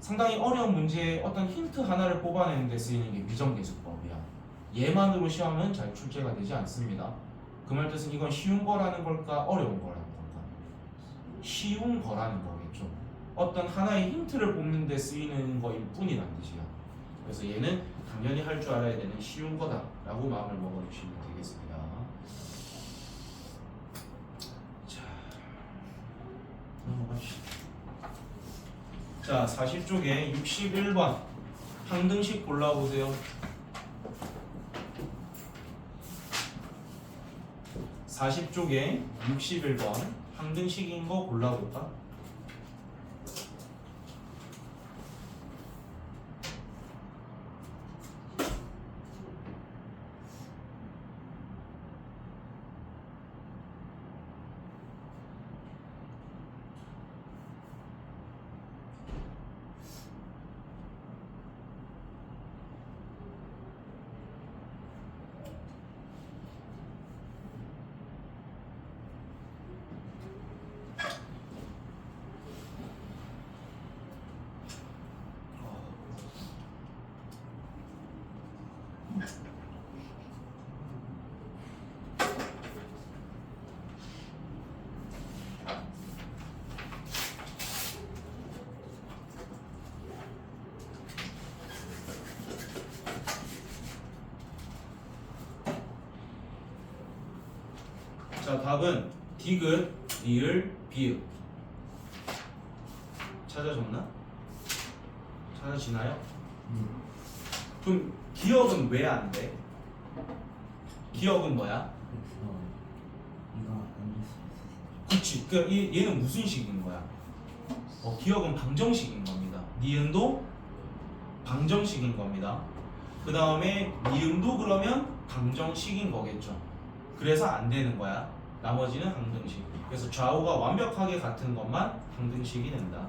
상당히 어려운 문제에 어떤 힌트 하나를 뽑아내는 데 쓰이는 게 미정계수법이야. 얘만으로 시험은 잘 출제가 되지 않습니다. 그 말 뜻은 이건 쉬운 거라는 걸까 어려운 거라는 걸까? 쉬운 거라는 거겠죠. 어떤 하나의 힌트를 뽑는 데 쓰이는 거일 뿐이란 뜻이야. 그래서 얘는 당연히 할 줄 알아야 되는 쉬운 거다라고 마음을 먹어주시면 되겠습니다. 자, 넘어갑시다. 자, 40쪽에 61번 항등식 골라보세요. 40쪽에 61번 항등식인 거 골라볼까? 자, 답은 디귿, 리을, 비읍. 찾아졌나? 찾아지나요? 그럼 기억은 왜 안 돼? 기억은 뭐야? 이거 안 될 수 있어요. 그치. 그 얘는 무슨 식인 거야? 기억은 방정식인 겁니다. 니은도 방정식인 겁니다. 그 다음에 니은도 그러면 방정식인 거겠죠. 그래서 안 되는 거야. 나머지는 항등식. 그래서 좌우가 완벽하게 같은 것만 항등식이 된다.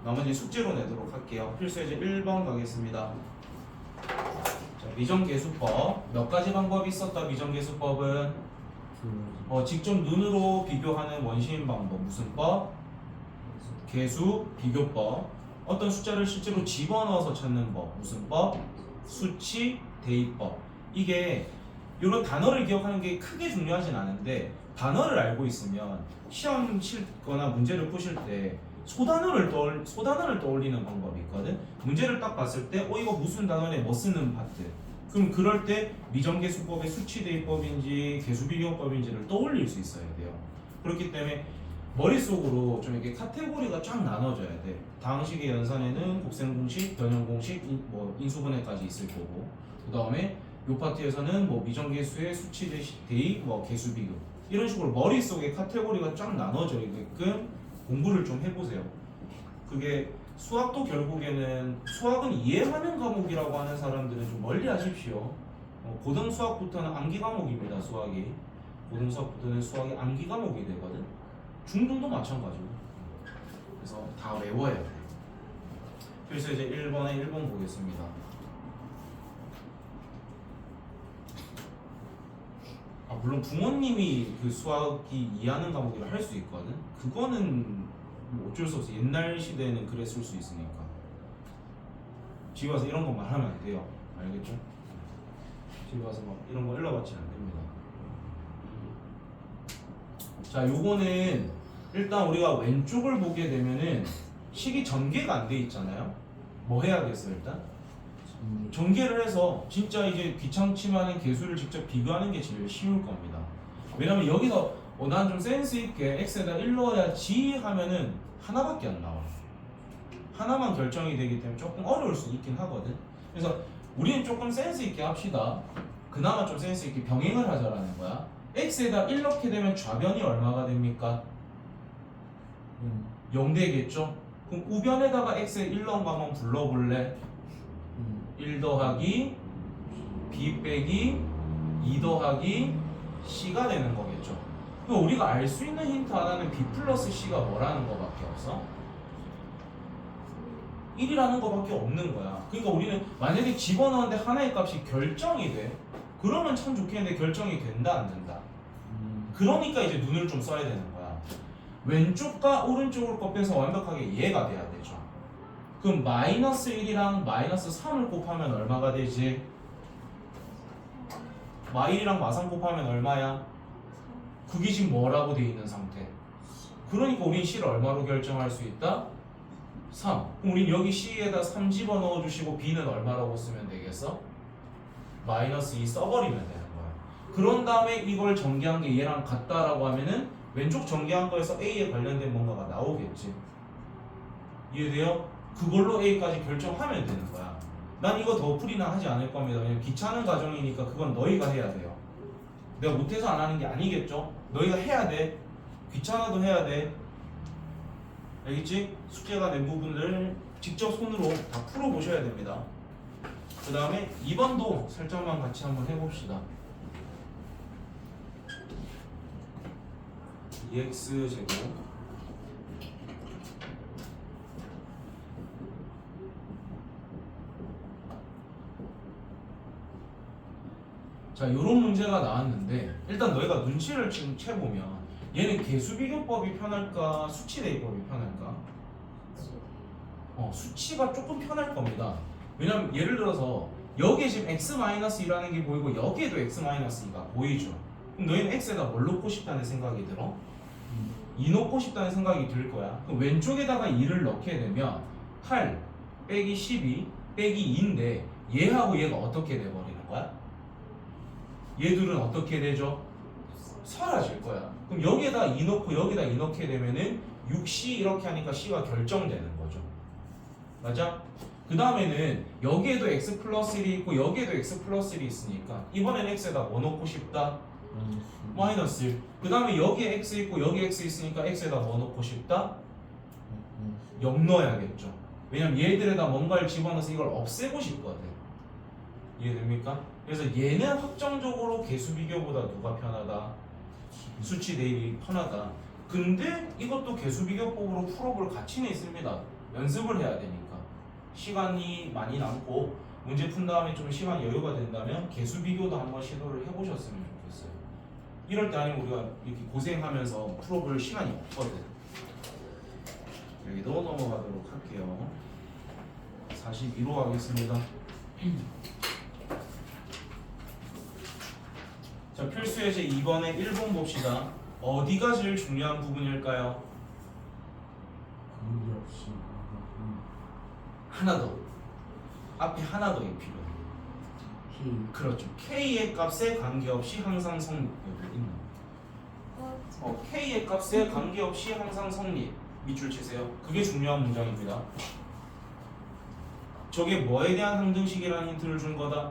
나머지 숙제로 내도록 할게요. 필수예제 1번 가겠습니다. 자, 미정계수법. 몇 가지 방법이 있었다. 미정계수법은 직접 눈으로 비교하는 원시인 방법. 무슨 법? 계수 비교법. 어떤 숫자를 실제로 집어넣어서 찾는 법. 무슨 법? 수치 대입법. 이게 이런 단어를 기억하는 게 크게 중요하진 않은데 단어를 알고 있으면 시험 치거나 문제를 푸실 때 소단어를 떠올리는 방법이 있거든. 문제를 딱 봤을 때 이거 무슨 단어에 뭐 쓰는 파트. 그럼 그럴 때 미정계수법의 수치대입법인지 계수비교법인지를 떠올릴 수 있어야 돼요. 그렇기 때문에 머릿속으로 좀 이렇게 카테고리가 쫙 나눠져야 돼. 다항식의 연산에는 곱셈공식, 변형공식, 인수분해까지 있을 거고, 그 다음에 요 파트에서는 미정계수의 수치대입, 계수비교 이런 식으로 머릿속에 카테고리가 쫙 나눠져 있게끔 공부를 좀 해보세요. 그게 수학도 결국에는 수학은 이해하는 과목이라고 하는 사람들은 좀 멀리 하십시오. 고등 수학부터는 암기 과목입니다. 수학이 고등 수학부터는 수학이 암기 과목이 되거든. 중등도 마찬가지고. 그래서 다 외워야 돼. 그래서 이제 1번에 1번 보겠습니다. 물론 부모님이 그 수학이 이해하는 과목이라 할 수 있거든. 그거는 어쩔 수 없어. 옛날 시대에는 그랬을 수 있으니까. 집에 와서 이런 것만 하면 안 돼요. 알겠죠? 집에 와서 막 이런 거 일러봤지 안 됩니다. 자, 요거는 일단 우리가 왼쪽을 보게 되면은 식이 전개가 안 돼 있잖아요. 뭐 해야겠어요, 일단? 전개를 해서 진짜 이제 귀찮지만은 개수를 직접 비교하는 게 제일 쉬울 겁니다. 왜냐면 여기서 난 좀 센스 있게 x에다 1 넣어야지 하면은 하나밖에 안 나와. 하나만 결정이 되기 때문에 조금 어려울 수 있긴 하거든. 그래서 우리는 조금 센스 있게 합시다. 그나마 좀 센스 있게 병행을 하자라는 거야. x에다 1 넣게 되면 좌변이 얼마가 됩니까? 0 되겠죠? 그럼 우변에다가 x에 1 넣은 거 한번 불러볼래? 1 더하기 b 빼기 2 더하기 c가 되는 거겠죠. 그럼 우리가 알 수 있는 힌트 하나는 b 플러스 c가 뭐라는 거밖에 없어? 1이라는 거밖에 없는 거야. 그러니까 우리는 만약에 집어넣었는데 하나의 값이 결정이 돼. 그러면 참 좋겠는데 결정이 된다 안 된다. 그러니까 이제 눈을 좀 써야 되는 거야. 왼쪽과 오른쪽을 곱해서 완벽하게 이해가 돼야 되죠. 그럼 마이너스 1이랑 마이너스 3을 곱하면 얼마가 되지? 마1이랑 마3 곱하면 얼마야? 그게 지금 뭐라고 돼 있는 상태. 그러니까 우린 C를 얼마로 결정할 수 있다? 3. 그럼 우린 여기 C에다 3 집어넣어 주시고 B는 얼마라고 쓰면 되겠어? 마이너스 2 써버리면 되는 거야. 그런 다음에 이걸 전개한 게 얘랑 같다라고 하면은 왼쪽 전개한 거에서 A에 관련된 뭔가가 나오겠지. 이해돼요? 그걸로 A까지 결정하면 되는 거야. 난 이거 더 풀이나 하지 않을 겁니다. 왜냐면 귀찮은 과정이니까 그건 너희가 해야 돼요. 내가 못해서 안 하는 게 아니겠죠? 너희가 해야 돼. 귀찮아도 해야 돼. 알겠지? 숙제가 낸 부분을 직접 손으로 다 풀어보셔야 됩니다. 그 다음에 2번도 살짝만 같이 한번 해봅시다. 2x제곱 자, 요런 문제가 나왔는데 일단 너희가 눈치를 지금 채보면 얘는 계수비교법이 편할까 수치대입법이 편할까? 수치가 조금 편할 겁니다. 왜냐면 예를 들어서 여기에 지금 x-2라는 게 보이고 여기에도 x-2가 보이죠. 그럼 너희는 x에다 뭘 넣고 싶다는 생각이 들어? 2 넣고 싶다는 생각이 들 거야. 그럼 왼쪽에다가 2를 넣게 되면 8 빼기 12 빼기 2인데 얘하고 얘가 어떻게 돼버리는 거야? 얘들은 어떻게 되죠? 사라질 거야. 그럼 여기에다 2 넣고 여기다 2 넣게 되면은 6C 이렇게 하니까 C가 결정되는 거죠. 맞아? 그 다음에는 여기에도 x 플러스 1이 있고 여기에도 x 플러스 1이 있으니까 이번엔 x에다 뭐 넣고 싶다? 마이너스 1. 그 다음에 여기에 x 있고 여기 x 있으니까 x에다 뭐 넣고 싶다? 0 넣어야겠죠. 왜냐면 얘들에다 뭔가를 집어넣어서 이걸 없애고 싶거든. 이해됩니까? 그래서 얘는 확정적으로 개수 비교보다 누가 편하다? 수치 대입이 편하다. 근데 이것도 개수 비교법으로 풀어볼 가치는 있습니다. 연습을 해야 되니까. 시간이 많이 남고 문제 푼 다음에 좀 시간 여유가 된다면 개수 비교도 한번 시도를 해보셨으면 좋겠어요. 이럴 때 아니면 우리가 이렇게 고생하면서 풀어볼 시간이 없거든. 여기도 넘어가도록 할게요. 42로 가겠습니다. 자, 필수예제 2번에 1번 봅시다. 어디가 제일 중요한 부분일까요? 관계없이 하나 더. 앞에 하나 더이 필요해. K 그렇죠. K의 값에 관계없이 항상 성립. 여기 있나? K의 값에 관계없이 항상 성립. 밑줄 치세요. 그게 중요한 문장입니다. 저게 뭐에 대한 항등식이라는 힌트를 준 거다?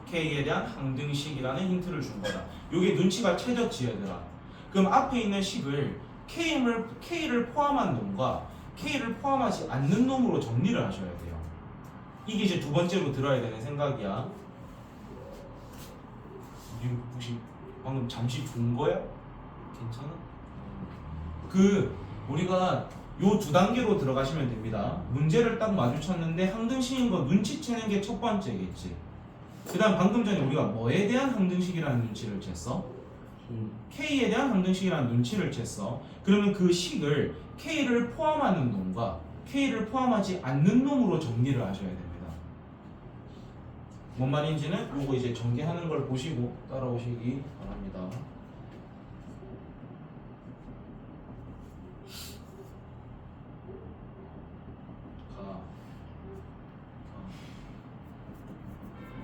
K에 대한 항등식이라는 힌트를 준 거다. 요게 눈치가 채졌지 얘들아. 그럼 앞에 있는 식을 K를 포함한 놈과 K를 포함하지 않는 놈으로 정리를 하셔야 돼요. 이게 이제 두 번째로 들어야 되는 생각이야. 혹시 방금 잠시 준 거야? 괜찮아? 우리가 요 두 단계로 들어가시면 됩니다. 문제를 딱 마주쳤는데 항등식인 거 눈치채는 게 첫 번째겠지. 그 다음 방금 전에 우리가 뭐에 대한 항등식이라는 눈치를 챘어? K에 대한 항등식이라는 눈치를 챘어. 그러면 그 식을 K를 포함하는 놈과 K를 포함하지 않는 놈으로 정리를 하셔야 됩니다. 뭔 말인지는 요거 이제 전개하는 걸 보시고 따라오시기 바랍니다.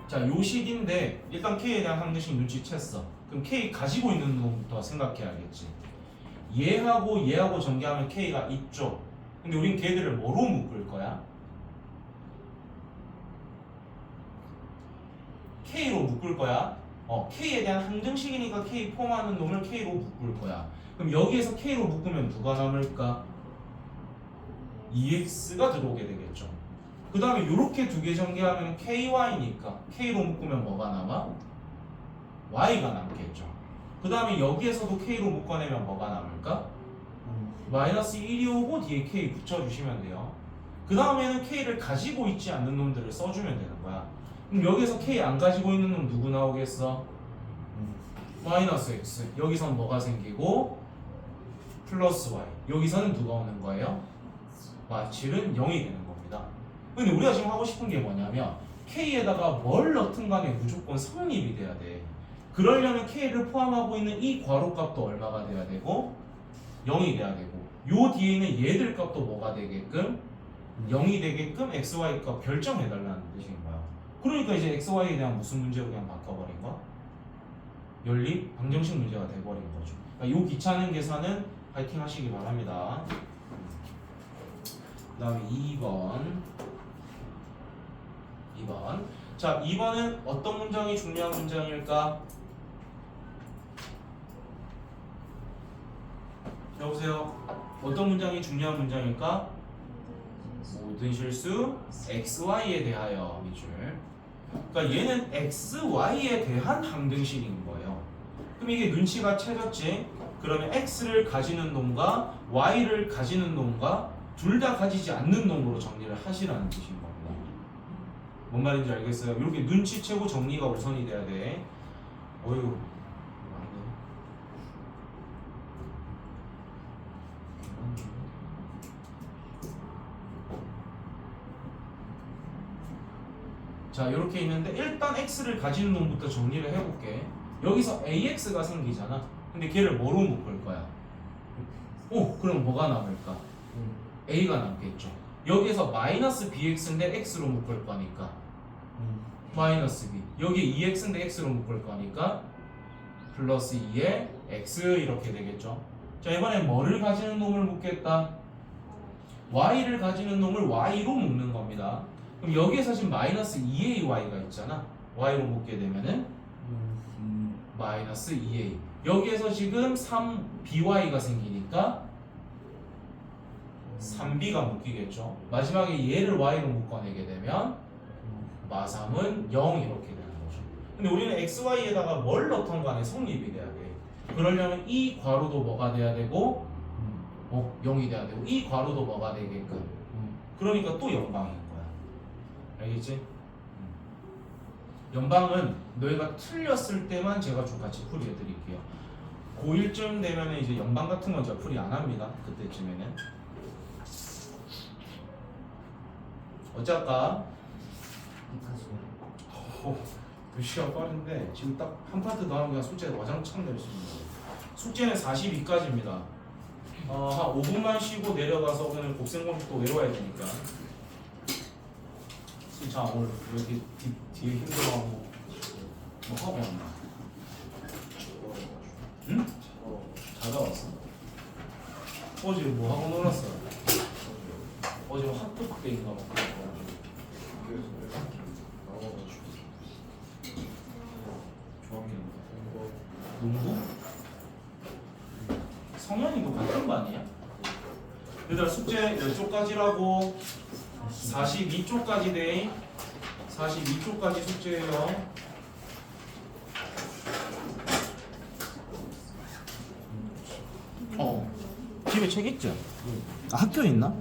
자, 요 식인데 일단 K에 대한 항등식 눈치챘어. 그럼 K 가지고 있는 놈부터 생각해야겠지. 얘하고 전개하면 K가 있죠. 근데 우린 걔들을 뭐로 묶을 거야? K로 묶을 거야. K에 대한 항등식이니까 K 포함하는 놈을 K로 묶을 거야. 그럼 여기에서 K로 묶으면 누가 남을까? EX가 들어오게 되겠죠. 그 다음에 이렇게 두 개 전개하면 KY니까 K로 묶으면 뭐가 남아? Y가 남겠죠. 그 다음에 여기에서도 K로 묶어내면 뭐가 남을까? 마이너스 1이 오고 뒤에 K 붙여주시면 돼요. 그 다음에는 K를 가지고 있지 않는 놈들을 써주면 되는 거야. 그럼 여기서 K 안 가지고 있는 놈 누구 나오겠어? 마이너스 X. 여기선 뭐가 생기고 플러스 Y. 여기서는 누가 오는 거예요? 마칠은 0이 되는 겁니다. 근데 우리가 지금 하고 싶은 게 뭐냐면 K에다가 뭘 넣든 간에 무조건 성립이 돼야 돼. 그러려면 K를 포함하고 있는 이 괄호값도 얼마가 돼야 되고 0이 돼야 되고 요 뒤에 있는 얘들 값도 뭐가 되게끔 0이 되게끔 XY 값 결정해달라는 뜻인 거야. 그러니까 이제 XY에 대한 무슨 문제로 그냥 바꿔버린 거야? 연립 방정식 문제가 돼버린 거죠. 그러니까 요 귀찮은 계산은 파이팅 하시기 바랍니다. 그 다음에 2번. 자, 2번은 어떤 문장이 중요한 문장일까? 여보세요? 어떤 문장이 중요한 문장일까? 모든 실수 XY에 대하여 밑줄. 그러니까 얘는 XY에 대한 항등식인 거예요. 그럼 이게 눈치가 채졌지? 그러면 X를 가지는 놈과 Y를 가지는 놈과 둘 다 가지지 않는 놈으로 정리를 하시라는 뜻인 겁니다. 뭔 말인지 알겠어요? 이렇게 눈치채고 정리가 우선이 돼야 돼. 어휴. 자, 이렇게 있는데 일단 X를 가지는 놈부터 정리를 해볼게. 여기서 AX가 생기잖아. 근데 걔를 뭐로 묶을 거야? 그럼 뭐가 남을까? A가 남겠죠. 여기에서 마이너스 BX인데 X로 묶을 거니까 마이너스 B. 여기 2X인데 X로 묶을 거니까 플러스 2에 x 이렇게 되겠죠. 자, 이번에 뭐를 가지는 놈을 묻겠다. y를 가지는 놈을 y로 묶는 겁니다. 그럼 여기에서 지금 마이너스 2a y가 있잖아. y로 묶게 되면은 마이너스 2a. 여기에서 지금 3by가 생기니까 3b가 묶이겠죠. 마지막에 얘를 y로 묶어내게 되면 마3은 0 이렇게 되는 거죠. 근데 우리는 xy에다가 뭘 넣던 간에 성립이 돼야 돼. 그러려면 이 괄호도 뭐가 돼야 되고 0이 돼야 되고 이 괄호도 뭐가 되게끔. 그러니까 또 연방인 거야. 알겠지? 연방은 너희가 틀렸을 때만 제가 좀 같이 풀이해 드릴게요. 고1쯤 되면 이제 연방 같은 건 제가 풀이 안 합니다. 그때쯤에는. 어쩔까? 몇 시간 빠른데 지금 딱 한 파트 더 하면 그냥 숙제 와장창 낼 수 있는 거예요. 숙제는 42까지입니다. 한 5분만 쉬고 내려가서 오늘 곱셈공식 또 외워야 되니까. 자, 오늘 왜 이렇게 뒤에 힘들어하고 뭐 하고 왔나? 응? 찾아왔어. 어제 뭐 하고 놀았어? 어제 학교 때인가 막 그랬고. 농구? 성현이도 같은 반이야? 얘들아 숙제 몇 쪽까지라고? 42쪽까지 돼. 42쪽까지 숙제예요. 집에 책 있죠? 학교에 있나?